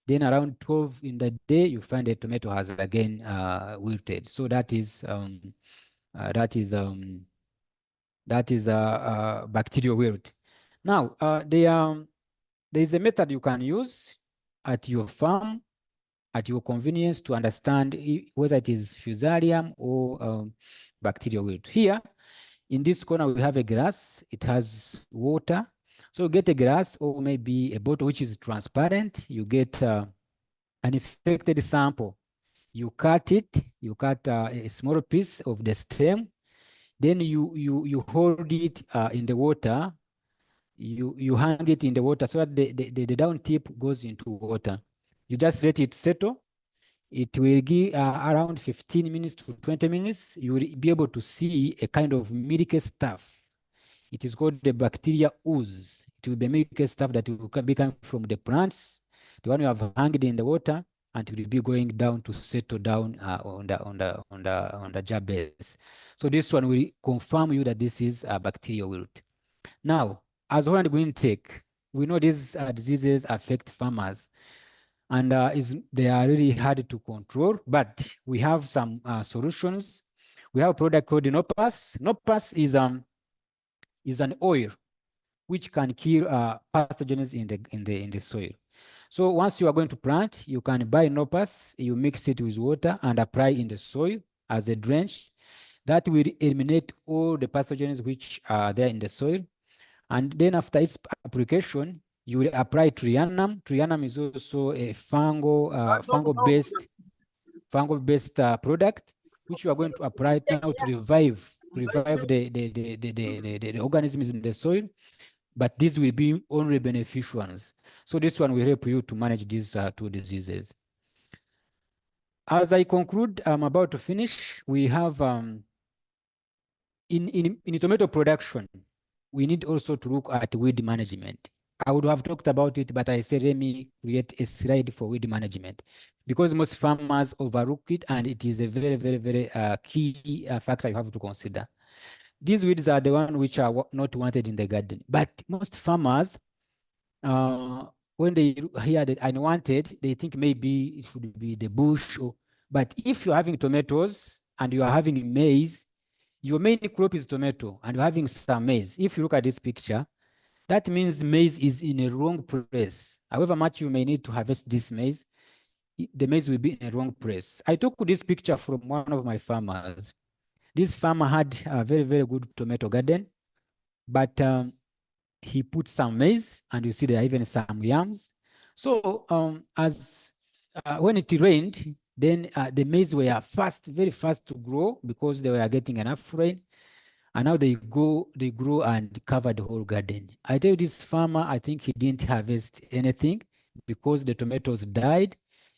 Then around 12 in the day, you find the tomato has again wilted. So that is bacterial wilt. Now, there is a method you can use at your farm, at your convenience, to understand whether it is fusarium or bacterial wilt. Here, in this corner, we have a glass. It has water. So you get a glass or maybe a bottle which is transparent. You get an infected sample. You cut it. You cut a small piece of the stem. Then you hold it in the water. You hang it in the water so that the down tip goes into water. You just let it settle. It will give around 15 minutes to 20 minutes. You will be able to see a kind of milky stuff. It is called the bacteria ooze. It will be milky stuff that will be coming from the plants, the one you have hung in the water, and it will be going down to settle down on the jar base. So this one will confirm you that this is a bacterial wilt. Now, as Holland Greentech, we know these diseases affect farmers, and they are really hard to control, but we have some solutions. We have a product called Nopas. Nopas is an oil which can kill pathogens in the soil. So once you are going to plant, you can buy Nopas, you mix it with water and apply in the soil as a drench. That will eliminate all the pathogens which are there in the soil. And then after its application, you will apply Trianum. Trianum is also a fungal-based product, which you are going to apply now to revive the organisms in the soil. But these will be only beneficial ones. So this one will help you to manage these two diseases. As I conclude, I'm about to finish. We have in tomato production, we need also to look at weed management. I would have talked about it, but I said, let me create a slide for weed management because most farmers overlook it, and it is a very, very, very key factor you have to consider. These weeds are the ones which are not wanted in the garden, but most farmers, when they hear that unwanted, they think maybe it should be the bush. But if you're having tomatoes and you are having maize, your main crop is tomato and you're having some maize. If you look at this picture, that means maize is in a wrong place. However much you may need to harvest this maize, the maize will be in a wrong place. I took this picture from one of my farmers. This farmer had a very, very good tomato garden, but he put some maize, and you see there are even some yams. So as when it rained, then the maize were very fast to grow because they were getting enough rain. And now they grew and covered the whole garden. I tell you, this farmer, I think he didn't harvest anything because the tomatoes died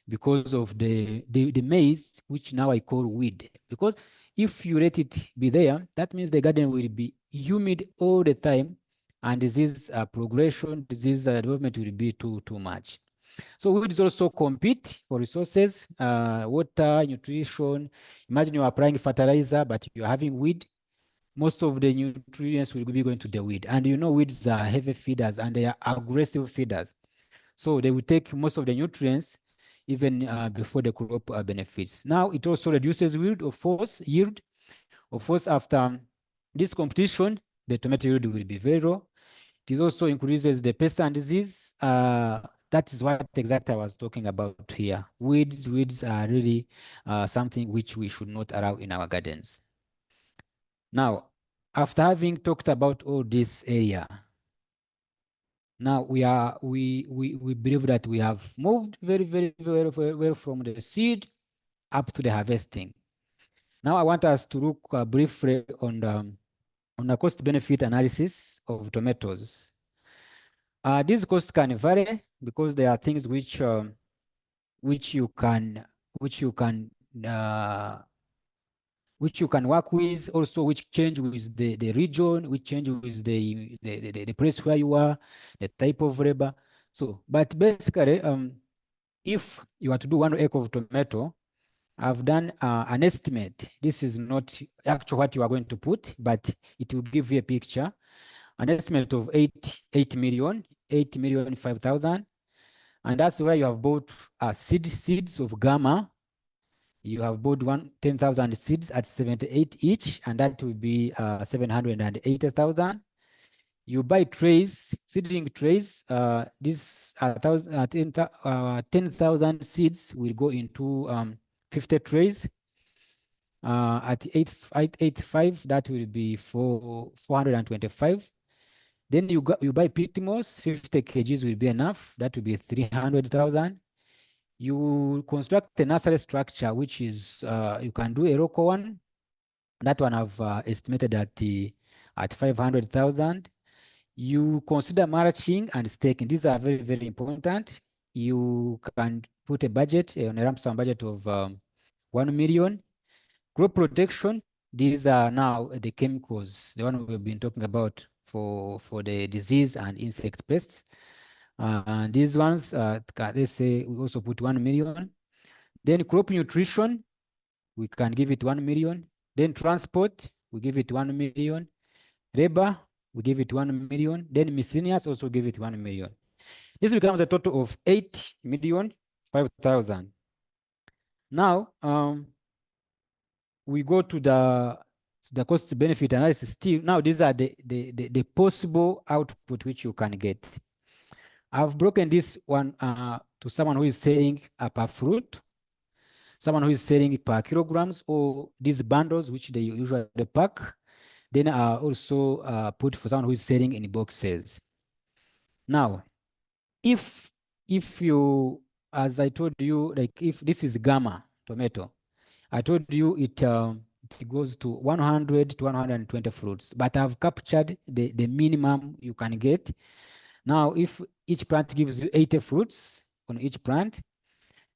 because of the maize, which now I call weed. Because if you let it be there, that means the garden will be humid all the time, and disease progression, disease development will be too much. So weeds also compete for resources, water, nutrition. Imagine you're applying fertilizer, but you're having weed. Most of the nutrients will be going to the weed. And you know, weeds are heavy feeders and they are aggressive feeders. So they will take most of the nutrients even before the crop benefits. Now, it also reduces yield, of course, after this competition, the tomato yield will be very low. It also increases the pest and disease. That is what exactly I was talking about here. Weeds are really something which we should not allow in our gardens. Now, after having talked about all this area, now we believe that we have moved very well from the seed up to the harvesting. Now I want us to look briefly on the cost benefit analysis of tomatoes. These costs can vary because there are things which you can work with, also which change with the region, which change with the place where you are, the type of labor. So, but basically, if you are to do 1 acre of tomato, I've done an estimate. This is not actually what you are going to put, but it will give you a picture. An estimate of 8 million, 5,000. And that's where you have bought seeds of gamma. You have bought 10,000 seeds at 78 each, and that will be 780,000. You buy trays, seedling trays. This 10,000 seeds will go into 50 trays. At 885, that will be 425. Then you buy pit moss, 50 kgs will be enough. That will be 300,000. You construct a nursery structure, which is you can do a local one. That one I've estimated at 500,000. You consider mulching and staking. These are very important. You can put a budget on a lump sum budget of 1 million. Crop protection. These are now the chemicals, the one we've been talking about for the disease and insect pests. And these ones, let's say we also put 1 million. Then crop nutrition, we can give it 1 million. Then transport, we give it 1 million. Labor, we give it 1 million. Then miscellaneous also give it 1 million. This becomes a total of 8,005,000. Now, we go to the cost benefit analysis still. Now, these are the possible output which you can get. I've broken this one to someone who is selling per fruit, someone who is selling per kilograms, or these bundles which they usually pack. Then also put for someone who is selling in boxes. Now, if you, as I told you, like if this is gamma tomato, I told you it goes to 100 to 120 fruits, but I've captured the minimum you can get. Now, if each plant gives you 80 fruits on each plant,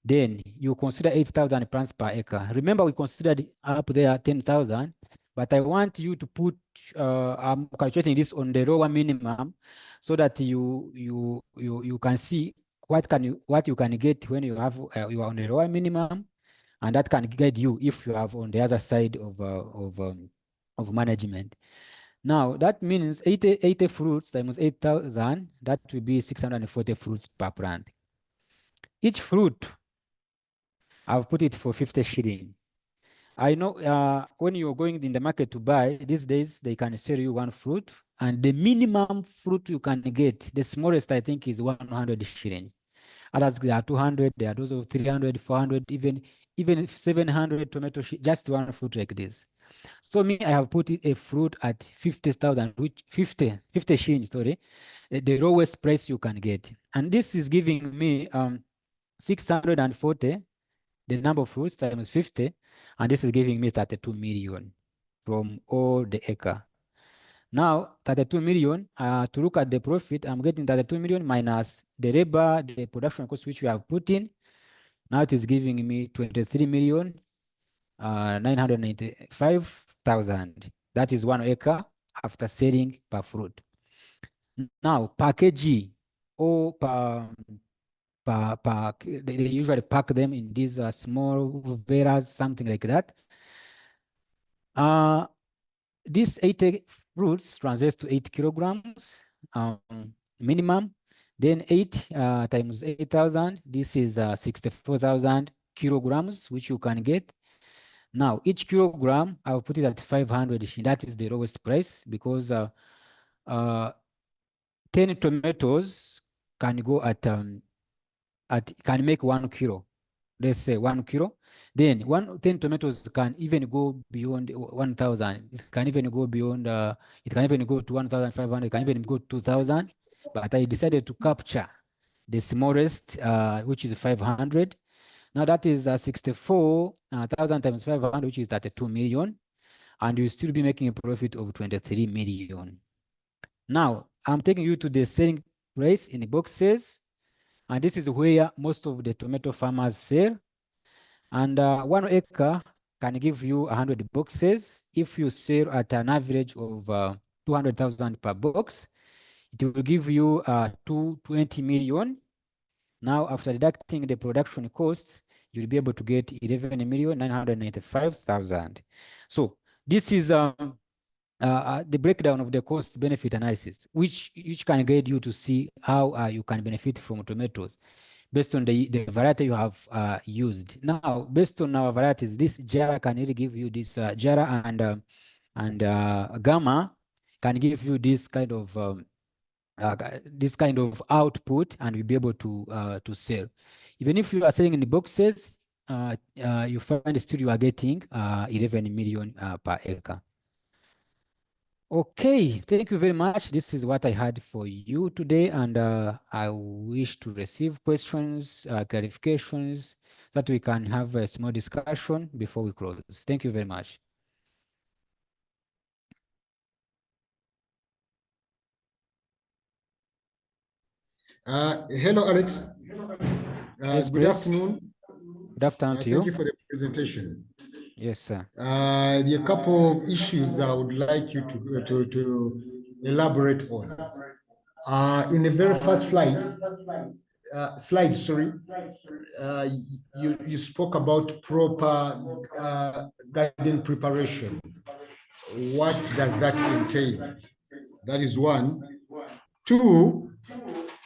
then you consider 8,000 plants per acre. Remember, we considered up there 10,000, but I want you to put, I'm calculating this on the lower minimum so that you can see what you can get when you have you are on the lower minimum, and that can guide you if you have on the other side of management. Now, that means 80 fruits times 8,000, that will be 640 fruits per plant. Each fruit, I've put it for 50 shilling. I know when you're going in the market to buy, these days, they can sell you 1 fruit, and the minimum fruit you can get, the smallest, I think, is 100 shilling. Others, there are 200, there are those of 300, 400, even 700 tomato, just 1 fruit like this. So me, I have put a fruit at 50,000, which 50 shillings, sorry, the lowest price you can get. And this is giving me 640, the number of fruits times 50, and this is giving me 32 million from all the acre. Now, 32 million, to look at the profit, I'm getting 32 million minus the labor, the production cost which we have put in. Now it is giving me 23 million, 995,000. That is 1 acre after selling per fruit. Now, per kg or they usually pack them in these small veras, something like that. These 80 fruits translates to 8 kilograms minimum. Then 8 times 8,000, this is 64,000 kilograms, which you can get. Now, each kilogram, I'll put it at 500. That is the lowest price because 10 tomatoes can go can make 1 kilo. Let's say 1 kilo. Then 10 tomatoes can even go beyond 1,000. It can even go beyond, it can even go to 1,500. It can even go to 2,000. But I decided to capture the smallest, which is 500. Now that is 64,000 times 500, which is 32 million. And you'll still be making a profit of 23 million. Now, I'm taking you to the selling price in the boxes. And this is where most of the tomato farmers sell. And 1 acre can give you 100 boxes. If you sell at an average of 200,000 per box, it will give you 220 million. Now, after deducting the production costs, you'll be able to get 11,995,000. So this is the breakdown of the cost benefit analysis, which can guide you to see how you can benefit from tomatoes based on the variety you have used. Now, based on our varieties, this Jara can really give you this Jara and Gamma can give you this kind of output, and you'll be able to sell. Even if you are selling in the boxes, you find still you are getting 11 million per acre. Okay, thank you very much. This is what I had for you today, and I wish to receive questions, clarifications, so that we can have a small discussion before we close. Thank you very much. Hello, Alex. Yes, good afternoon. Good afternoon to you. Thank you for the presentation. Yes, sir. There are a couple of issues I would like you to elaborate on. In the very first slide, you spoke about proper garden preparation. What does that entail? That is one. Two,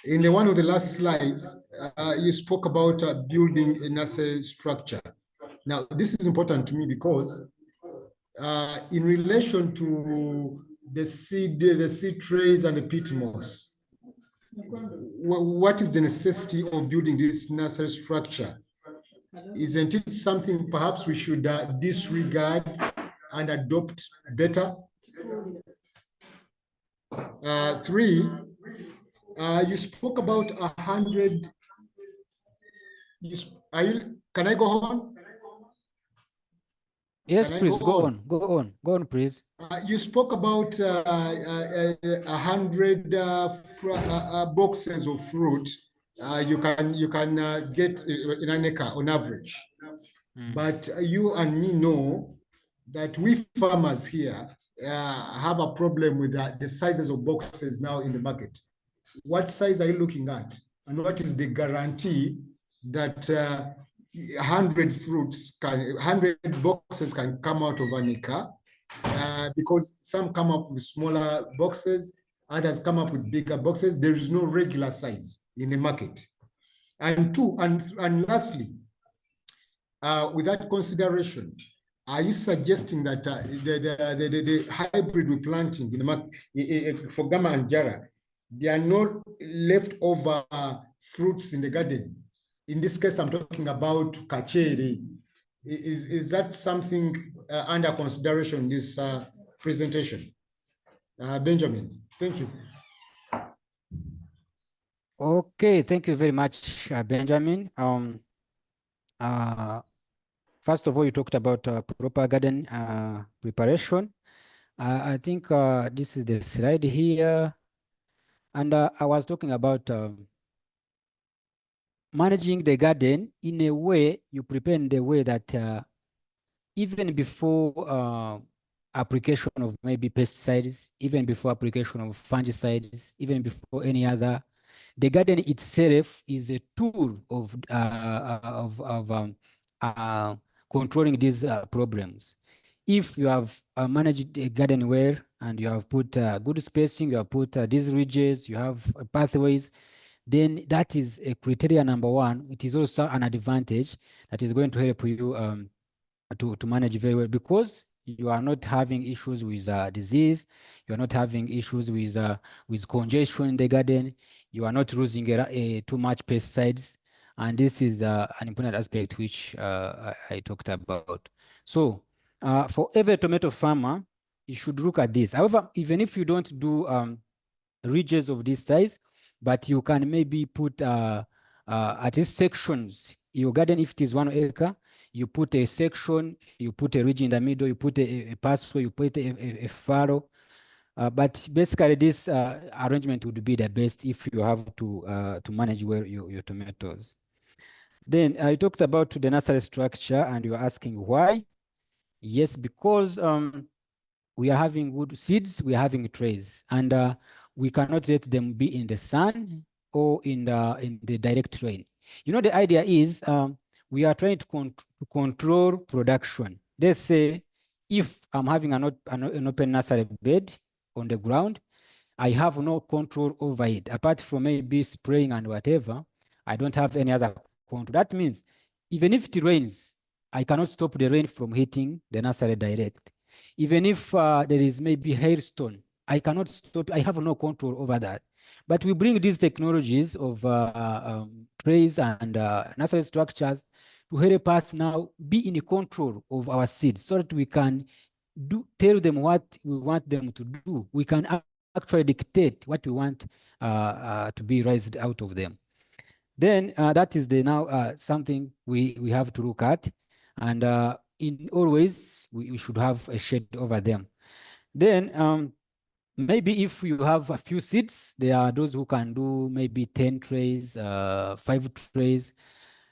in one of the last slides, you spoke about building a nursery structure. Now, this is important to me because in relation to the seed trays and the pit moss, what is the necessity of building this nursery structure? Isn't it something perhaps we should disregard and adopt better? Three, you spoke about 100. Can I go on? Yes, please go on. Go on, please. You spoke about 100 boxes of fruit you can get in an acre on average. But you and me know that we farmers here have a problem with the sizes of boxes now in the market. What size are you looking at? And what is the guarantee that 100 boxes can come out of an acre? Because some come up with smaller boxes, others come up with bigger boxes. There is no regular size in the market. And lastly, with that consideration, are you suggesting that the hybrid we're planting in the market for Gamma and Jara, they are no leftover fruits in the garden? In this case, I'm talking about kachere. Is that something under consideration in this presentation? Benjamin, thank you. Okay, thank you very much, Benjamin. First of all, you talked about proper garden preparation. I think this is the slide here, and I was talking about managing the garden in a way you prepare in the way that even before application of maybe pesticides, even before application of fungicides, even before any other, the garden itself is a tool of uh, controlling these problems. If you have managed a garden well and you have put good spacing, you have put these ridges, you have pathways, then that is a criteria number one. It is also an advantage that is going to help you to manage very well, because you are not having issues with disease, you are not having issues with congestion in the garden, you are not losing too much pesticides, and this is an important aspect which I talked about. So for every tomato farmer, you should look at this. However, even if you don't do ridges of this size, but you can maybe put at least sections. Your garden, if it is 1 acre, you put a section, you put a ridge in the middle, you put a pathway, you put a furrow. But basically, this arrangement would be the best if you have to manage well your tomatoes. Then I talked about the nursery structure, and you're asking why. Yes, because we are having wood seeds, we are having trays, and we cannot let them be in the sun or in the direct rain. You know, the idea is we are trying to control production. Let's say if I'm having an open nursery bed on the ground, I have no control over it. Apart from maybe spraying and whatever, I don't have any other control. That means even if it rains, I cannot stop the rain from hitting the nursery direct. Even if there is maybe hailstone, I cannot stop, I have no control over that. But we bring these technologies of trays and nursery structures to help us now be in control of our seeds so that we can tell them what we want them to do. We can actually dictate what we want to be raised out of them. Then that is the now something we have to look at, and in always we should have a shade over them. Then maybe if you have a few seeds, there are those who can do maybe 10 trays, 5 trays.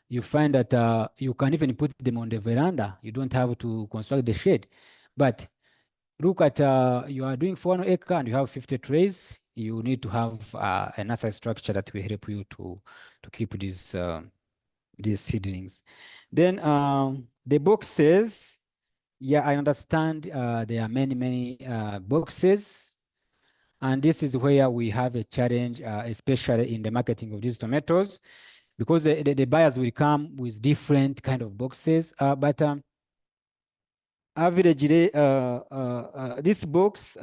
You find that you can even put them on the veranda. You don't have to construct the shade. But look at you are doing 1 acre and you have 50 trays. You need to have a nursery structure that will help you to keep these seedlings. Then the boxes, yeah, I understand there are many boxes, and this is where we have a challenge, especially in the marketing of these tomatoes, because the buyers will come with different kind of boxes, but averagely, this box,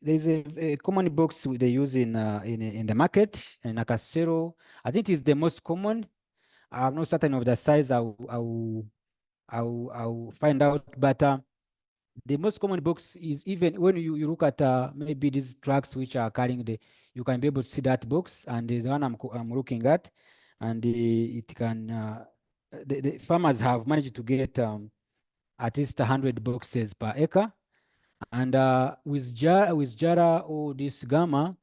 there's a common box they use in the market, in Nakasero. I think it's the most common. I'm not certain of the size. I'll find out. But the most common box is, even when you look at maybe these trucks which are carrying you can be able to see that box, and the one I'm looking at, and it can. The farmers have managed to get at least 100 boxes per acre. And with Jara or this Gamma,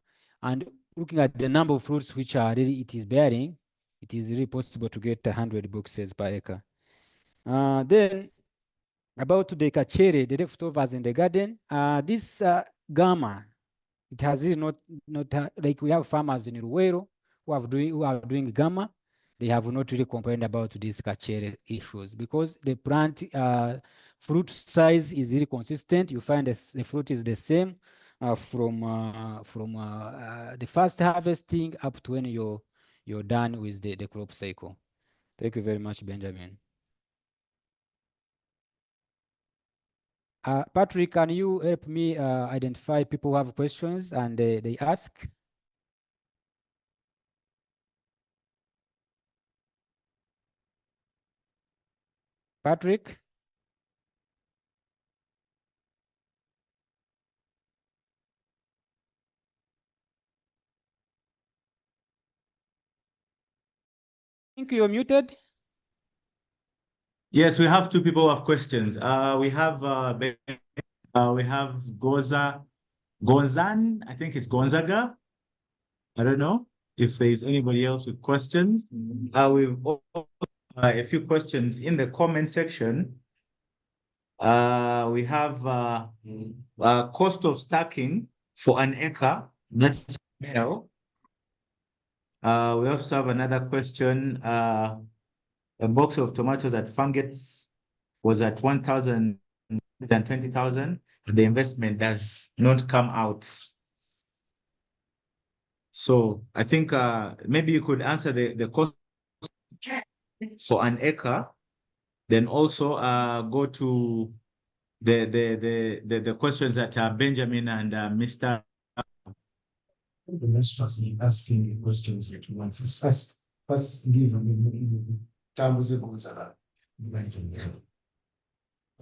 and looking at the number of fruits which are really it is bearing, it is really possible to get 100 boxes per acre. Then about the kachere, the leftovers in the garden, this Gamma, it has really not like we have farmers in Ruwero who are doing Gamma. They have not really complained about these kachere issues, because the plant fruit size is really consistent. You find the fruit is the same from the first harvesting up to when you're done with the crop cycle. Thank you very much, Benjamin. Patrick, can you help me identify people who have questions and they ask? Patrick? think you're muted. Yes, we have two people who have questions. We have Gonzan, I think it's Gonzaga. I don't know if there's anybody else with questions. We've also, a few questions in the comment section. We have cost of stacking for an acre. That's male. We also have another question. A box of tomatoes at Fungates was at 1,020,000. The investment does not come out. So I think maybe you could answer the cost for an acre, then also go to the questions that Benjamin and Mr. Asking questions that you want. First give terms of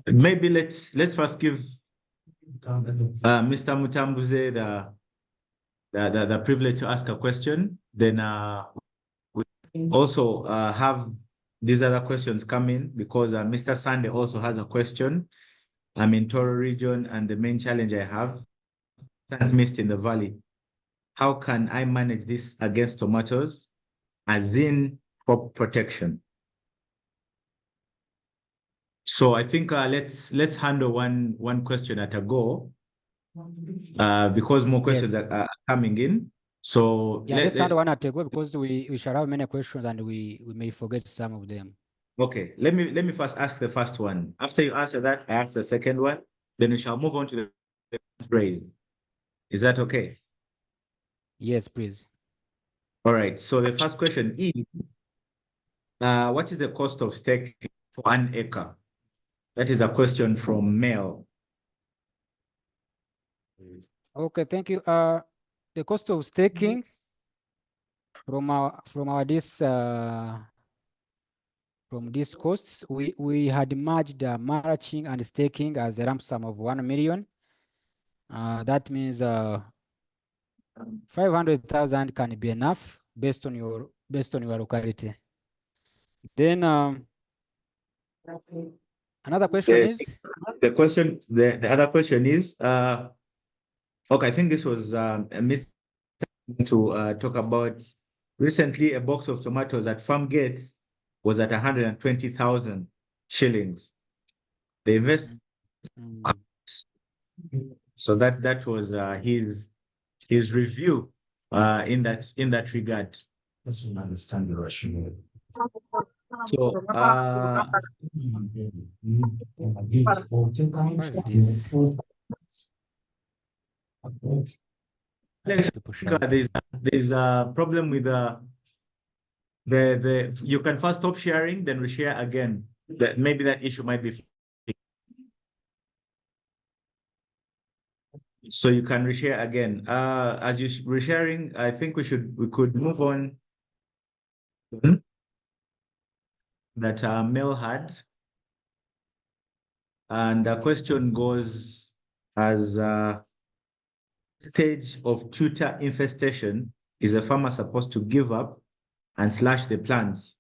Maybe let's first give Mr. Mutambuze the privilege to ask a question. Then we also have these other questions come in because Mr. Sande also has a question. I'm in Toro region, and the main challenge I have sand mist in the valley. How can I manage this against tomatoes, as in crop protection? So I think let's handle one question at a go, because more questions Yes. are coming in. So Yeah, let's handle one at a go because we shall have many questions and we may forget some of them. Okay, let me first ask the first one. After you answer that, I ask the second one. Then we shall move on to the raised. Is that okay? Yes, please. All right. So the first question is, what is the cost of staking for an acre? That is a question from Mel. Okay, thank you. The cost of staking from these costs, we had merged mulching and staking as a lump sum of 1 million. That means 500,000 can be enough based on your locality. Then another question Yes. is The other question is, okay, I think this was a miss to talk about recently. A box of tomatoes at Farm Gate was at 120,000 shillings. The invest. So that was his review in that regard. Let's understand the rationale. So what is this? There's a problem with the you can first stop sharing, then reshare again. That maybe that issue might be fixed. So you can reshare again. As you resharing, I think we could move on. That Mel had, and the question goes as stage of tutor infestation is a farmer supposed to give up and slash the plants,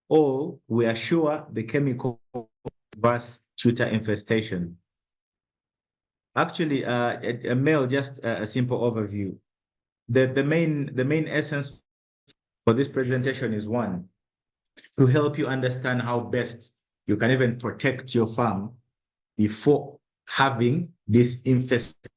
or we are sure the chemical versus tutor infestation? Actually, a Mel, just a simple overview. The main essence for this presentation is one, to help you understand how best you can even protect your farm before having this infestation.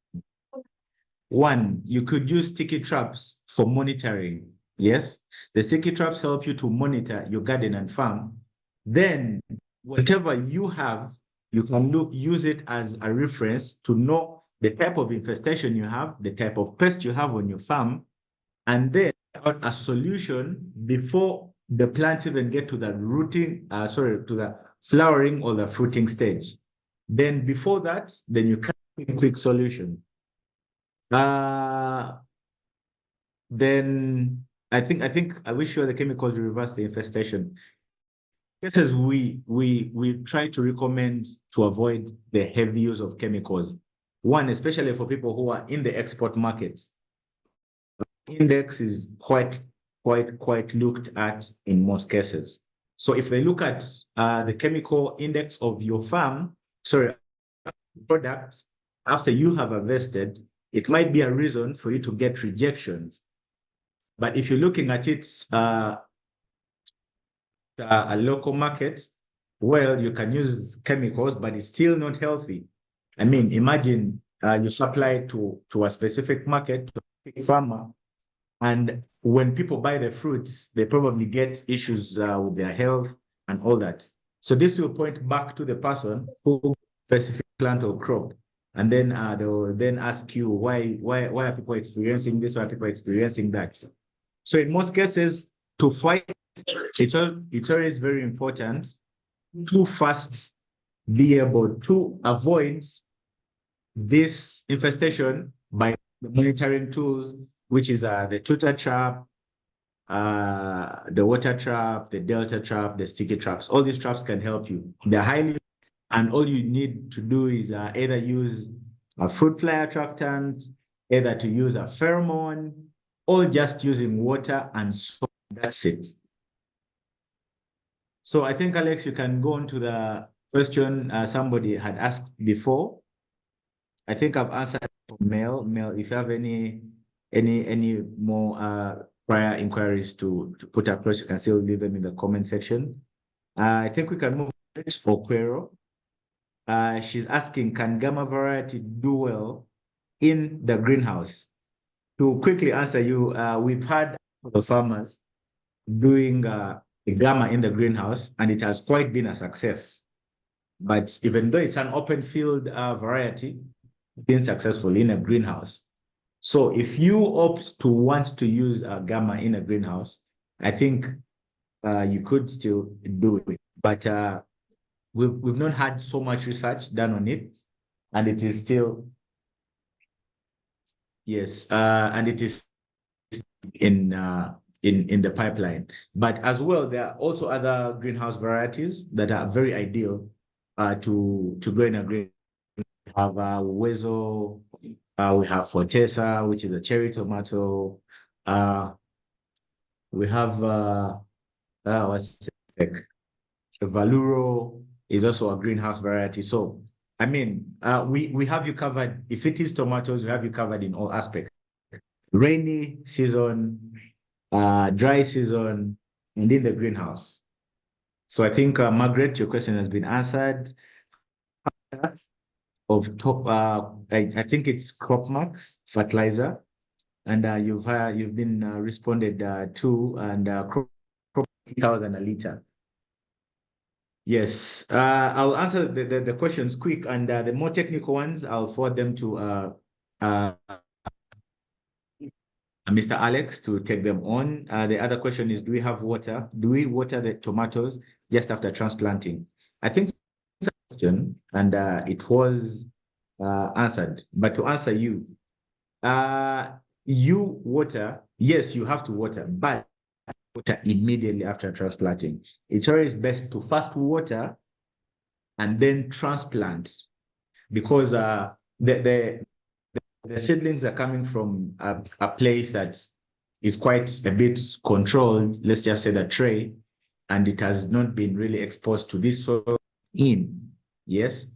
One, you could use sticky traps for monitoring. Yes, the sticky traps help you to monitor your garden and farm. Then whatever you have, you can use it as a reference to know the type of infestation you have, the type of pest you have on your farm, and then a solution before the plants even get to the to the flowering or the fruiting stage. Then before that, then you can make a quick solution. Then I think I wish you the chemicals to reverse the infestation. Cases we try to recommend to avoid the heavy use of chemicals. One, especially for people who are in the export markets. Index is quite quite looked at in most cases. So if they look at the chemical index of your farm, sorry, product after you have harvested, it might be a reason for you to get rejections. But if you're looking at it a local market, well, you can use chemicals, but it's still not healthy. I mean, imagine you supply to a specific market, to a specific farmer, and when people buy the fruits, they probably get issues with their health and all that. So this will point back to the person who specific plant or crop. And then they will then ask you, why are people experiencing this? Why are people experiencing that? So in most cases, to fight, it's always very important to first be able to avoid this infestation by monitoring tools, which is the tutor trap, the water trap, the delta trap, the sticky traps. All these traps can help you. They're highly, and all you need to do is either use a fruit fly attractant, either to use a pheromone, or just using water and soap. That's it. So I think, Alex, you can go on to the question somebody had asked before. I think I've answered Mel. Mel, if you have any more prior inquiries to put across, you can still leave them in the comment section. I think we can move to Okwero. She's asking, can gamma variety do well in the greenhouse? To quickly answer you, we've had the farmers doing gamma in the greenhouse, and it has quite been a success. But even though it's an open field variety, been successful in a greenhouse. So if you opt to want to use gamma in a greenhouse, I think you could still do it. But we've not had so much research done on it, and it is still, yes, and it is in the pipeline. But as well, there are also other greenhouse varieties that are very ideal to grow in a greenhouse. We have Wezo, we have Fortesa, which is a cherry tomato. We have what's it? Valuro is also a greenhouse variety. So I mean, we have you covered. If it is tomatoes, we have you covered in all aspects. Rainy season, dry season, and in the greenhouse. So I think, Margaret, your question has been answered. Of top, I think it's Cropmax fertilizer, and you've been responded to, and crop 1,000 a liter. Yes, I'll answer the questions quick, and the more technical ones, I'll forward them to Mr. Alex to take them on. The other question is, do we have water? Do we water the tomatoes just after transplanting? I think that's a question, and it was answered. But to answer you, you water, yes, you have to water, but water immediately after transplanting. It's always best to first water and then transplant, because the seedlings are coming from a place that is quite a bit controlled, let's just say the tray, and it has not been really exposed to this soil yes.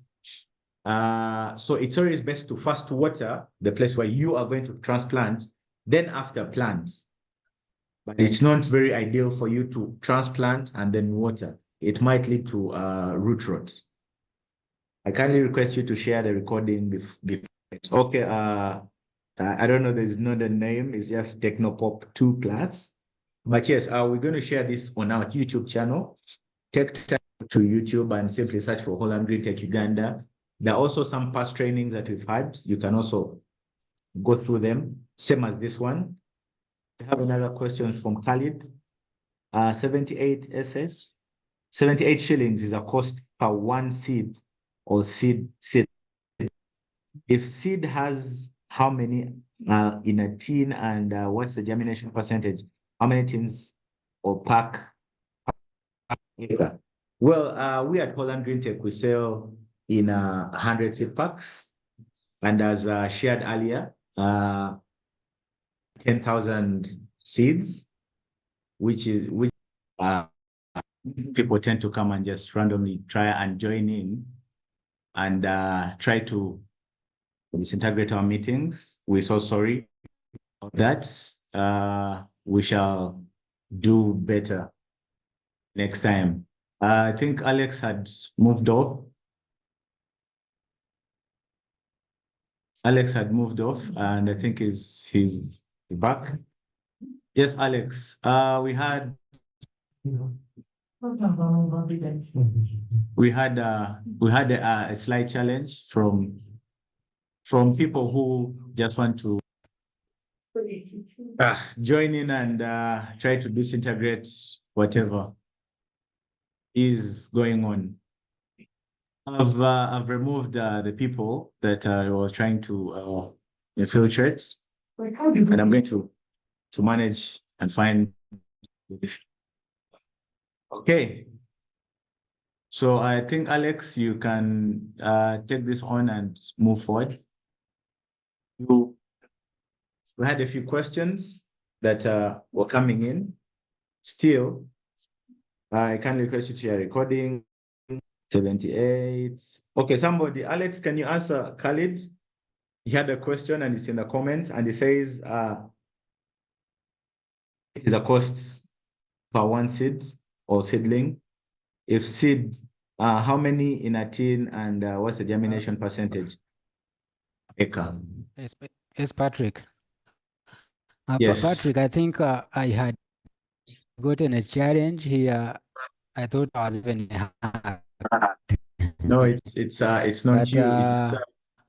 So it's always best to first water the place where you are going to transplant, then after plant. But it's not very ideal for you to transplant and then water. It might lead to root rot. I kindly request you to share the recording okay, I don't know, there's not a name, it's just Technopop 2 Plus. But yes, we're going to share this on our YouTube channel. Take time to YouTube and simply search for Holland Greentech Uganda. There are also some past trainings that we've had. You can also go through them, same as this one. I have another question from Khalid. 78 SS, 78 shillings is a cost per one seed or seed. If seed has how many in a tin, and what's the germination percentage? How many tins or pack? Well, we at Holland Greentech, we sell in 100 seed packs, and as shared earlier, 10,000 seeds. which people tend to come and just randomly try and join in and try to disintegrate our meetings. We're so sorry about that. We shall do better next time. I think Alex had moved off. Alex had moved off, and I think he's back. Yes, Alex. We had a slight challenge from people who just want to join in and try to disintegrate whatever is going on. I've removed the people that I was trying to infiltrate, and I'm going to manage and find. Okay. So I think Alex, you can take this on and move forward. We had a few questions that were coming in. Still, I kindly request you to your recording. 78. Okay, somebody, Alex, can you answer Khalid? He had a question and it's in the comments and he says it is a cost per one seed or seedling. If seed, how many in a tin and what's the germination percentage? Acre. Yes, Patrick. Yes. Patrick, I think I had gotten a challenge here. I thought I was even hard. No, it's not But you.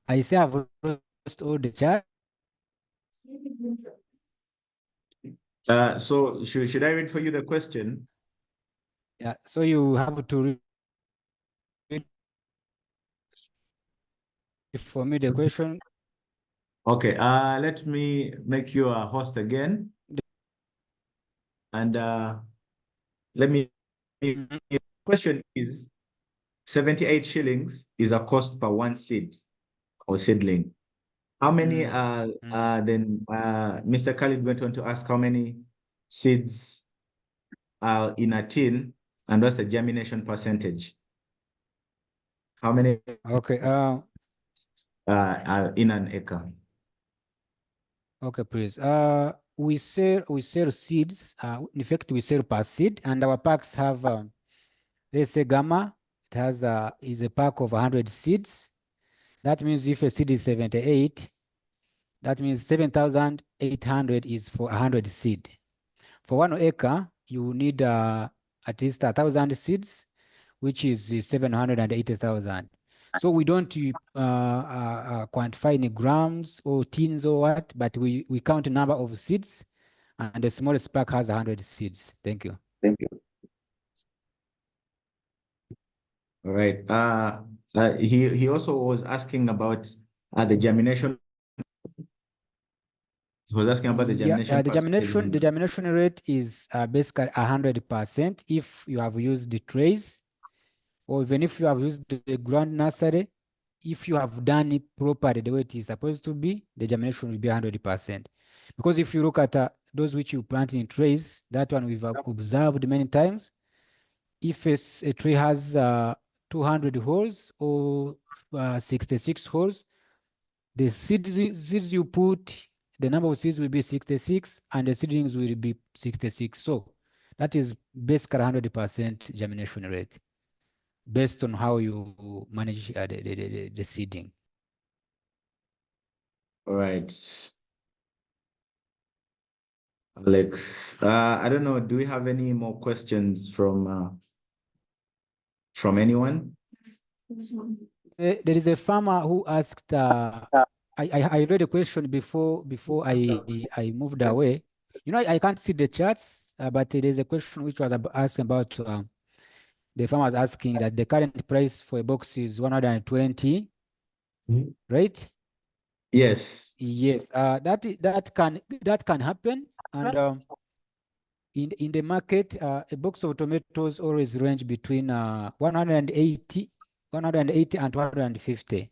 I say I've lost all the chat. So should I read for you the question? Yeah, so you have to read for me the question. Okay, let me make you a host again. And let me, the question is 78 shillings is a cost per one seed or seedling. How many then Mr. Khalid went on to ask how many seeds are in a tin and what's the germination percentage? How many Okay. are in an acre? Okay, please. We sell seeds. In fact, we sell per seed, and our packs have let's say Gamma. It has is a pack of 100 seeds. That means if a seed is 78, that means 7,800 is for 100 seed. For 1 acre, you need at least 1,000 seeds, which is 780,000. So we don't quantify any grams or tins or what, but we count the number of seeds, and the smallest pack has 100 seeds. Thank you. Thank you. All right. He also was asking about the germination. He was asking about the germination. The germination rate is basically 100% if you have used the trays, or even if you have used the ground nursery. If you have done it properly the way it is supposed to be, the germination will be 100%. Because if you look at those which you plant in trays, that one we've observed many times. If a tray has 200 holes or 66 holes, the seeds you put, the number of seeds will be 66 and the seedlings will be 66. So that is basically 100% germination rate based on how you manage the seeding. All right. Alex, I don't know. Do we have any more questions from anyone? There is a farmer who asked. I read a question before I moved away. You know, I can't see the charts, but there is a question which was asking about. The farmer was asking that the current price for a box is 120, right? Yes. Yes. That can happen, and in the market, a box of tomatoes always range between 180 and 250.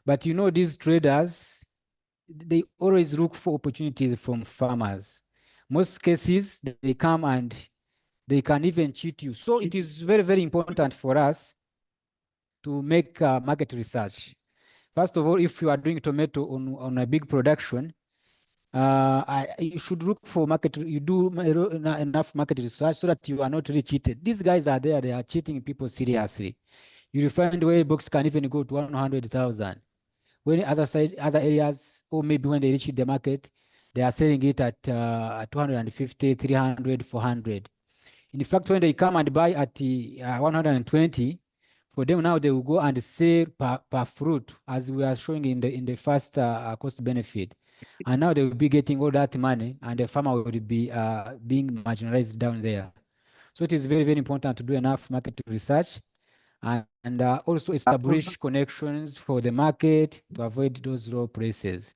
But you know, these traders, they always look for opportunities from farmers. most cases they come and they can even cheat you. So it is very, very important for us to make market research. First of all, if you are doing tomato on a big production, you should look for market, you do enough market research so that you are not really cheated. These guys are there, they are cheating people seriously. You will find where books can even go to 100,000. When other areas, or maybe when they reach the market, they are selling it at 250, 300, 400. In fact, when they come and buy at 120, for them now they will go and sell per fruit, as we are showing in the first cost benefit. And now they will be getting all that money, and the farmer will be being marginalized down there. So it is very, very important to do enough market research and also establish connections for the market to avoid those low prices.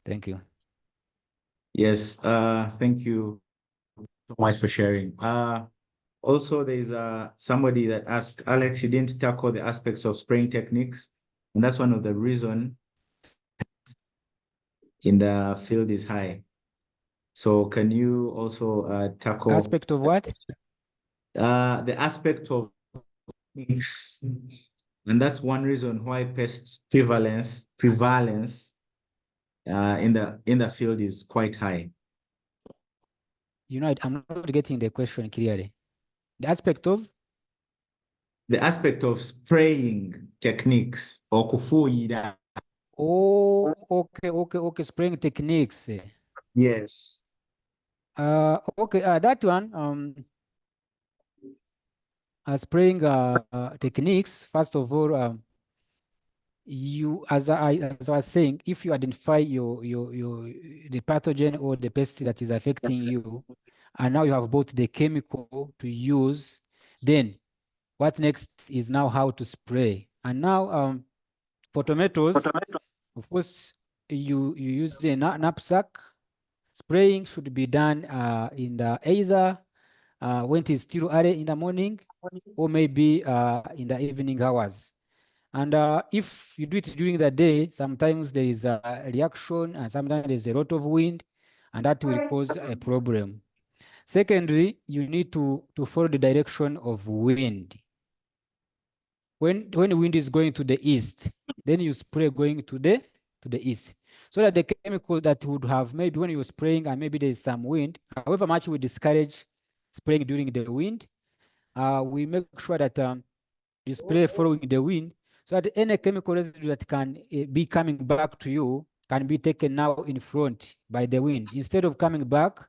Thank you. Yes, thank you so much for sharing. Also, there's somebody that asked, Alex, you didn't tackle the aspects of spraying techniques, and that's one of the reason in the field is high. So can you also tackle Aspect of what? the aspect of techniques? And that's one reason why pest prevalence in the field is quite high. You know, I'm not getting the question clearly. The aspect of? The aspect of spraying techniques or kufuira. Oh, okay. Spraying techniques. Yes. Okay, that one, spraying techniques, first of all, you, as I was saying, if you identify the pathogen or the pest that is affecting you, and now you have both the chemical to use, then what next is now how to spray. And now for tomatoes, of course, you use a knapsack. Spraying should be done in the either when it is still early in the morning or maybe in the evening hours. And if you do it during the day, sometimes there is a reaction and sometimes there's a lot of wind, and that will cause a problem. Secondly, you need to follow the direction of wind. When the wind is going to the east, then you spray going to the east. So that the chemical that would have maybe when you're spraying and maybe there's some wind, however much we discourage spraying during the wind, we make sure that you spray following the wind so that any chemical residue that can be coming back to you can be taken now in front by the wind. Instead of coming back,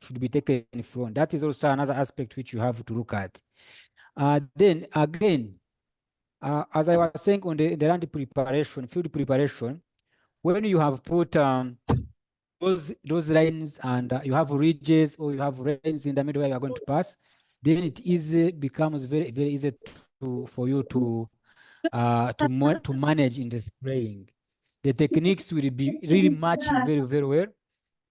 should be taken in front. That is also another aspect which you have to look at. Then again, as I was saying on the land preparation, field preparation, when you have put those lines and you have ridges or you have rains in the middle where you are going to pass, then it becomes very, very easy for you to manage in the spraying. The techniques will be really matching very, very well.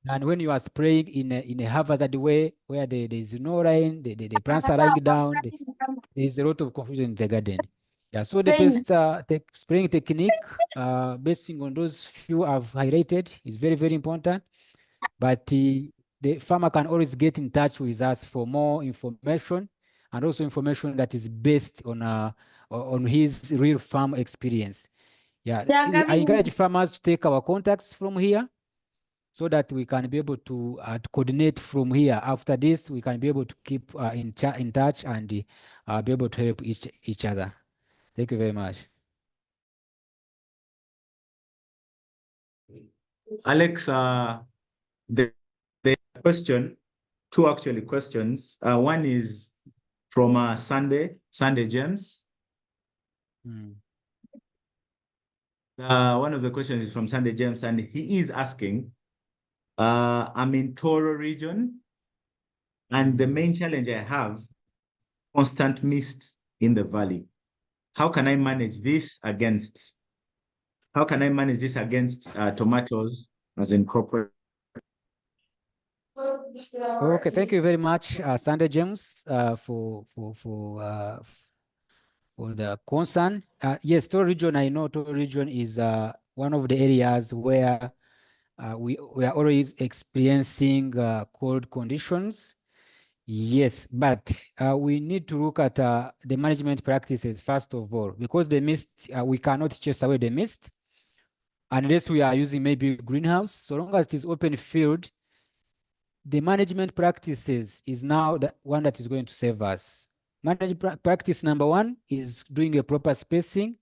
And when you are spraying in a haphazard way where there is no rain, the plants are lying down, there is a lot of confusion in the garden. Yeah, so the best spraying technique, based on those few I've highlighted, is very, very important. But the farmer can always get in touch with us for more information and also information that is based on his real farm experience. Yeah, I encourage farmers to take our contacts from here so that we can be able to coordinate from here. After this, we can be able to keep in touch and be able to help each other. Thank you very much. Alex, the question, two actually questions. One is from Sunday James. One of the questions is from Sunday James, and he is asking, I'm in Toro region, and the main challenge I have, constant mist in the valley. How can I manage this against tomatoes as in crop? Okay, thank you very much, Sunday James, for the concern. Yes, Toro region, I know Toro region is one of the areas where we are always experiencing cold conditions. Yes, but we need to look at the management practices first of all, because the mist, we cannot chase away the mist unless we are using maybe greenhouse. So long as it is open field, the management practices is now the one that is going to save us. Practice number one is doing a proper spacing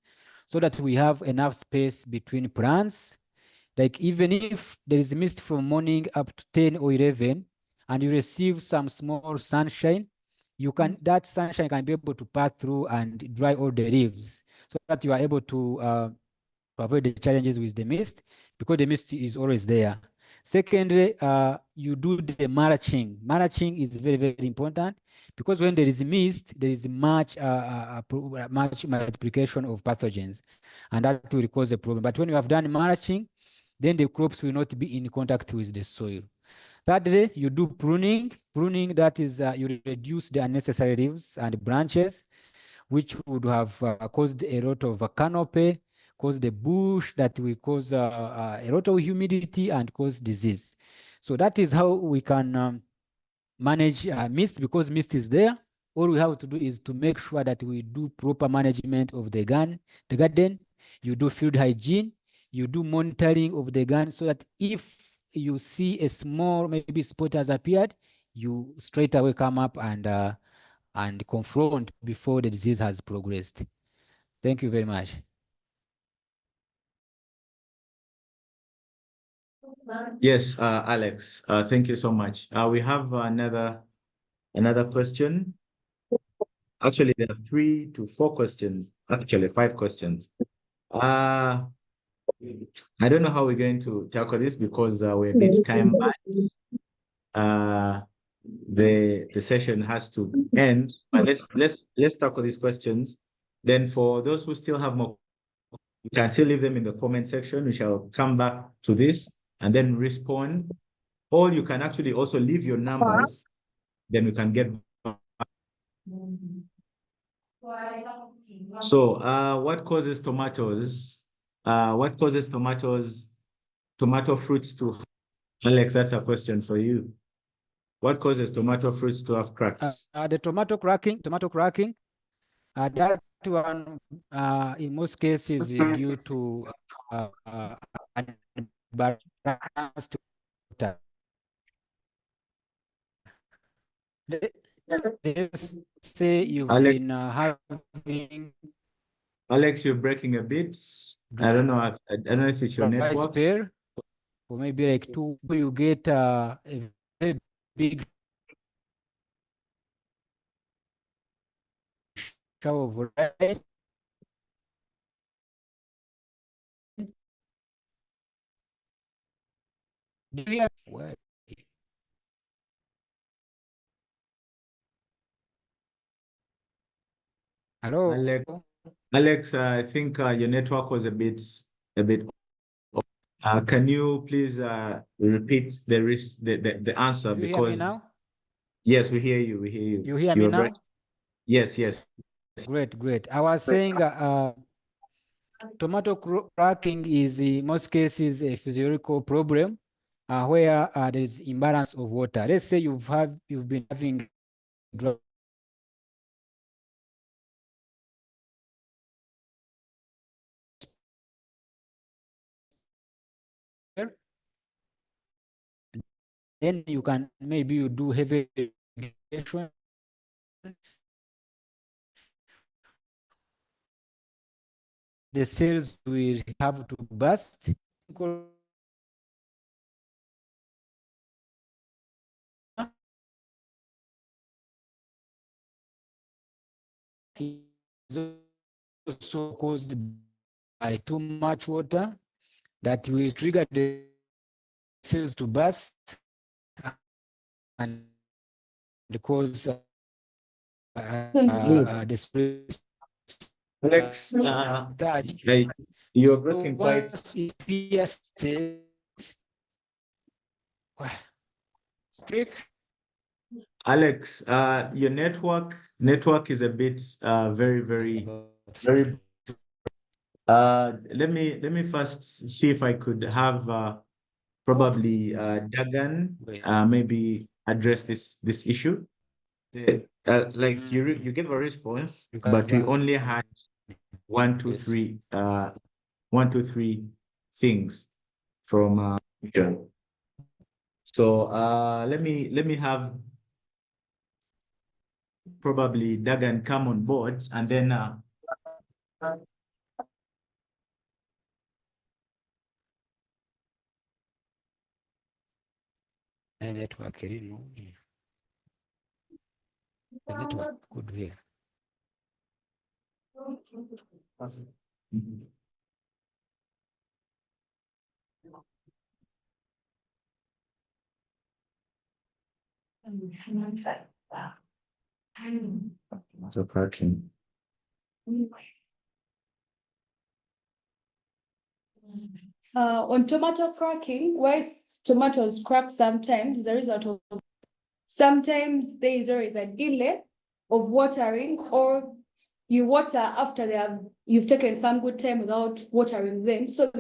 so that we have enough space between plants. Like even if there is mist from morning up to 10 or 11 and you receive some small sunshine, that sunshine can be able to pass through and dry all the leaves so that you are able to avoid the challenges with the mist, because the mist is always there. Secondly, you do the mulching. Mulching is very, very important, because when there is mist, there is much multiplication of pathogens, and that will cause a problem. But when you have done mulching, then the crops will not be in contact with the soil. Thirdly, you do pruning. Pruning, that is, you reduce the unnecessary leaves and branches, which would have caused a lot of canopy, cause the bush that will cause a lot of humidity and cause disease. So that is how we can manage mist, because mist is there. All we have to do is to make sure that we do proper management of the garden. You do field hygiene, you do monitoring of the garden, so that if you see a small maybe spot has appeared, you straight away come up and confront before the disease has progressed. Thank you very much. Yes, Alex, thank you so much. We have another question. Actually, there are 3 to 4 questions, actually 5 questions. I don't know how we're going to tackle this because we're a bit time bound. The session has to end, but let's tackle these questions. Then for those who still have more, you can still leave them in the comment section. We shall come back to this and then respond. Or you can actually also leave your numbers, then we can get back. So what causes tomatoes? What causes tomato fruits to, Alex, that's a question for you. What causes tomato fruits to have cracks? The tomato cracking, that one in most cases is due to unbalanced water. Let's say you've Alex, been having Alex, you're breaking a bit. I don't know. I don't know if it's your dry network. spell, or maybe like 2, you get a very big shower of rain. Do you hear? Hello? Alex, I think your network was a bit. Can you please repeat the answer? Do you hear me Because now? yes, we hear you. We hear you. You hear me now? Yes, yes. Great. I was saying tomato cracking is in most cases a physiological problem where there is imbalance of water. Let's say you've been having dry spell, then you can maybe you do heavy irrigation. The cells will have to burst. Is also caused by too much water that will trigger the cells to burst and cause the space Alex, touch. you're breaking quite. Once it pierces, click. Alex, your network is a bit very. Let me first see if I could have probably Dagan maybe address this issue. Like you gave a response, but we only had one, two, three things from John. So let me have probably Dagan come on board, and then network, you know, the network good here. So cracking. On tomato cracking, where tomatoes crack sometimes, the result of sometimes there is always a delay of watering, or you water after you've taken some good time without watering them, so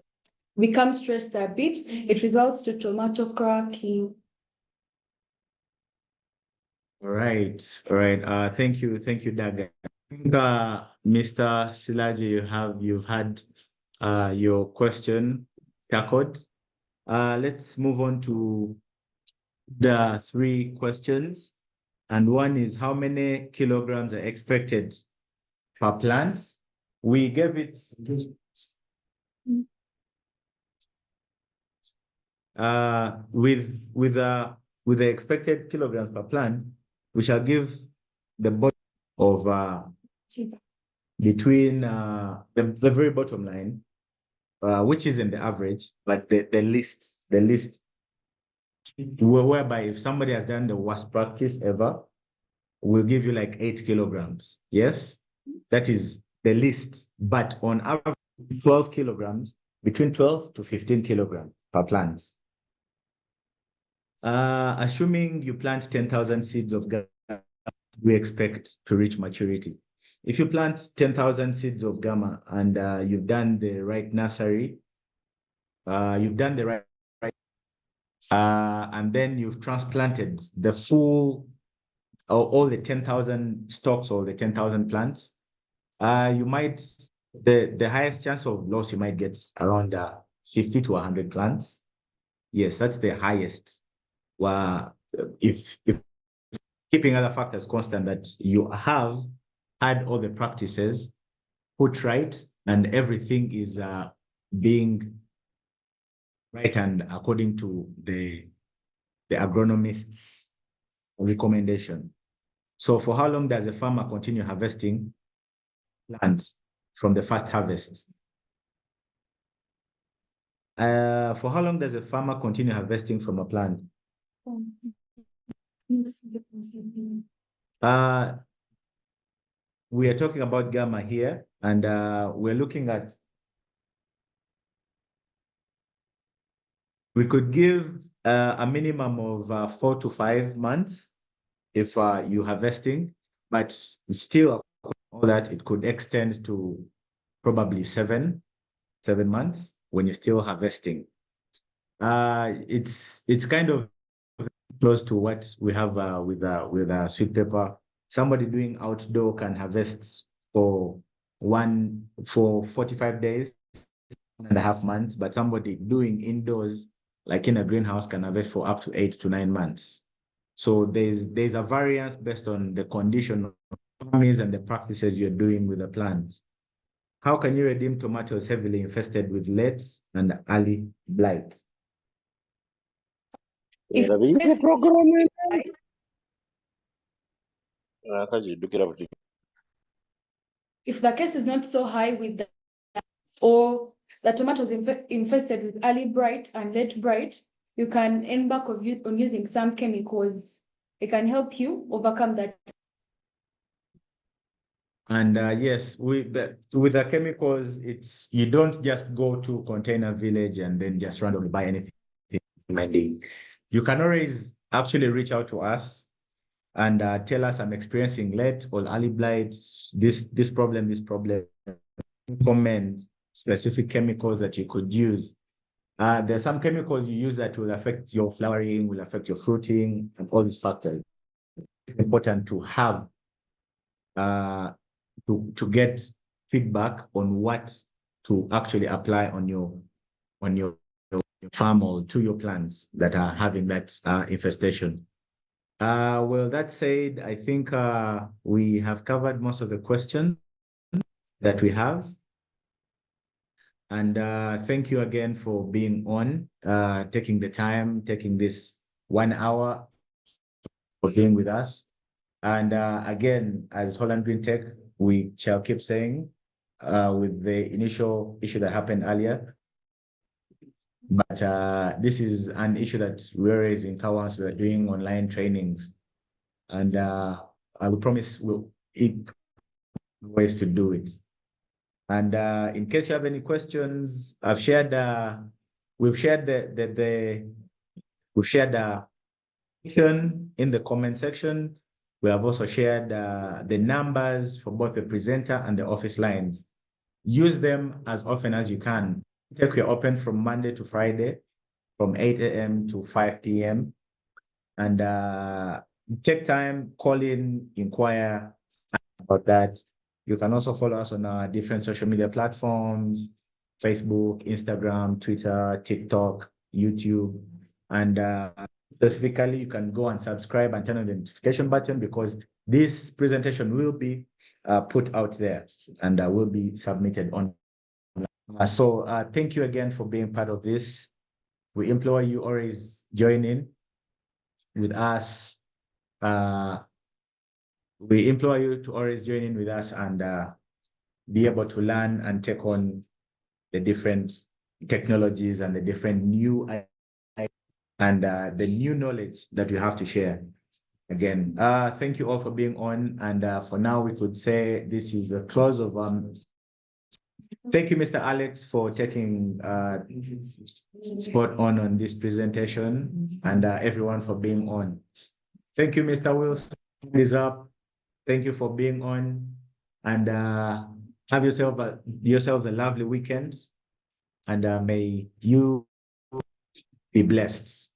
become stressed a bit. It results to tomato cracking. All right. Thank you, Dagan. I think Mr. Silaji, you've had your question tackled. Let's move on to the 3 questions. And one is, how many kilograms are expected per plant? We gave it with the expected kilograms per plant, we shall give the bottom of between the very bottom line, which isn't the average, but the list, whereby if somebody has done the worst practice ever, we'll give you like 8 kilograms. Yes, that is the list, but on average, 12 kilograms, between 12 to 15 kilograms per plant. Assuming you plant 10,000 seeds of gamma, we expect to reach maturity. If you plant 10,000 seeds of gamma and you've done the right nursery, you've done the right, and then you've transplanted the full, or all the 10,000 stalks or the 10,000 plants, you might, the highest chance of loss you might get around 50 to 100 plants. Yes, that's the highest. Well, if keeping other factors constant, that you have had all the practices put right and everything is being right and according to the agronomist's recommendation. So for how long does a farmer continue harvesting plant from the first harvest? For how long does a farmer continue harvesting from a plant? We are talking about gamma here, and we're looking at, we could give a minimum of 4 to 5 months if you're harvesting, but still all that it could extend to probably 7 months when you're still harvesting. It's kind of close to what we have with sweet pepper. Somebody doing outdoor can harvest for 45 days, 1.5 months, but somebody doing indoors, like in a greenhouse, can harvest for up to 8 to 9 months. So there's a variance based on the condition of farming and the practices you're doing with the plants. How can you redeem tomatoes heavily infested with late and early blight? If the case is not so high with the, or the tomatoes infested with early blight and late blight, you can embark on using some chemicals. It can help you overcome that. And yes, with the chemicals, you don't just go to Container Village and then just randomly buy anything. You can always actually reach out to us and tell us, I'm experiencing late or early blight, this problem, recommend specific chemicals that you could use There are some chemicals you use that will affect your flowering, will affect your fruiting, and all these factors. It's important to have to get feedback on what to actually apply on your farm or to your plants that are having that infestation. Well, that said, I think we have covered most of the questions that we have. And thank you again for being on, taking the time, taking this 1 hour for being with us. And again, as Holland Greentech, we shall keep saying with the initial issue that happened earlier, but this is an issue that we're raising once we're doing online trainings. And I will promise we'll ways to do it. And in case you have any questions, we've shared the in the comment section. We have also shared the numbers for both the presenter and the office lines. Use them as often as you can. We're open from Monday to Friday, from 8 a.m. to 5 p.m. And take time, call in, inquire about that. You can also follow us on our different social media platforms, Facebook, Instagram, Twitter, TikTok, YouTube. And specifically, you can go and subscribe and turn on the notification button because this presentation will be put out there and will be submitted on. So thank you again for being part of this. We implore you always join in with us. We implore you to always join in with us and be able to learn and take on the different technologies and the different new and the new knowledge that you have to share. Again, thank you all for being on. And for now, we could say this is the close of thank you, Mr. Alex, for taking spot on this presentation and everyone for being on. Thank you, Mr. Wilson. Is up. Thank you for being on and have yourselves a lovely weekend and may you be blessed.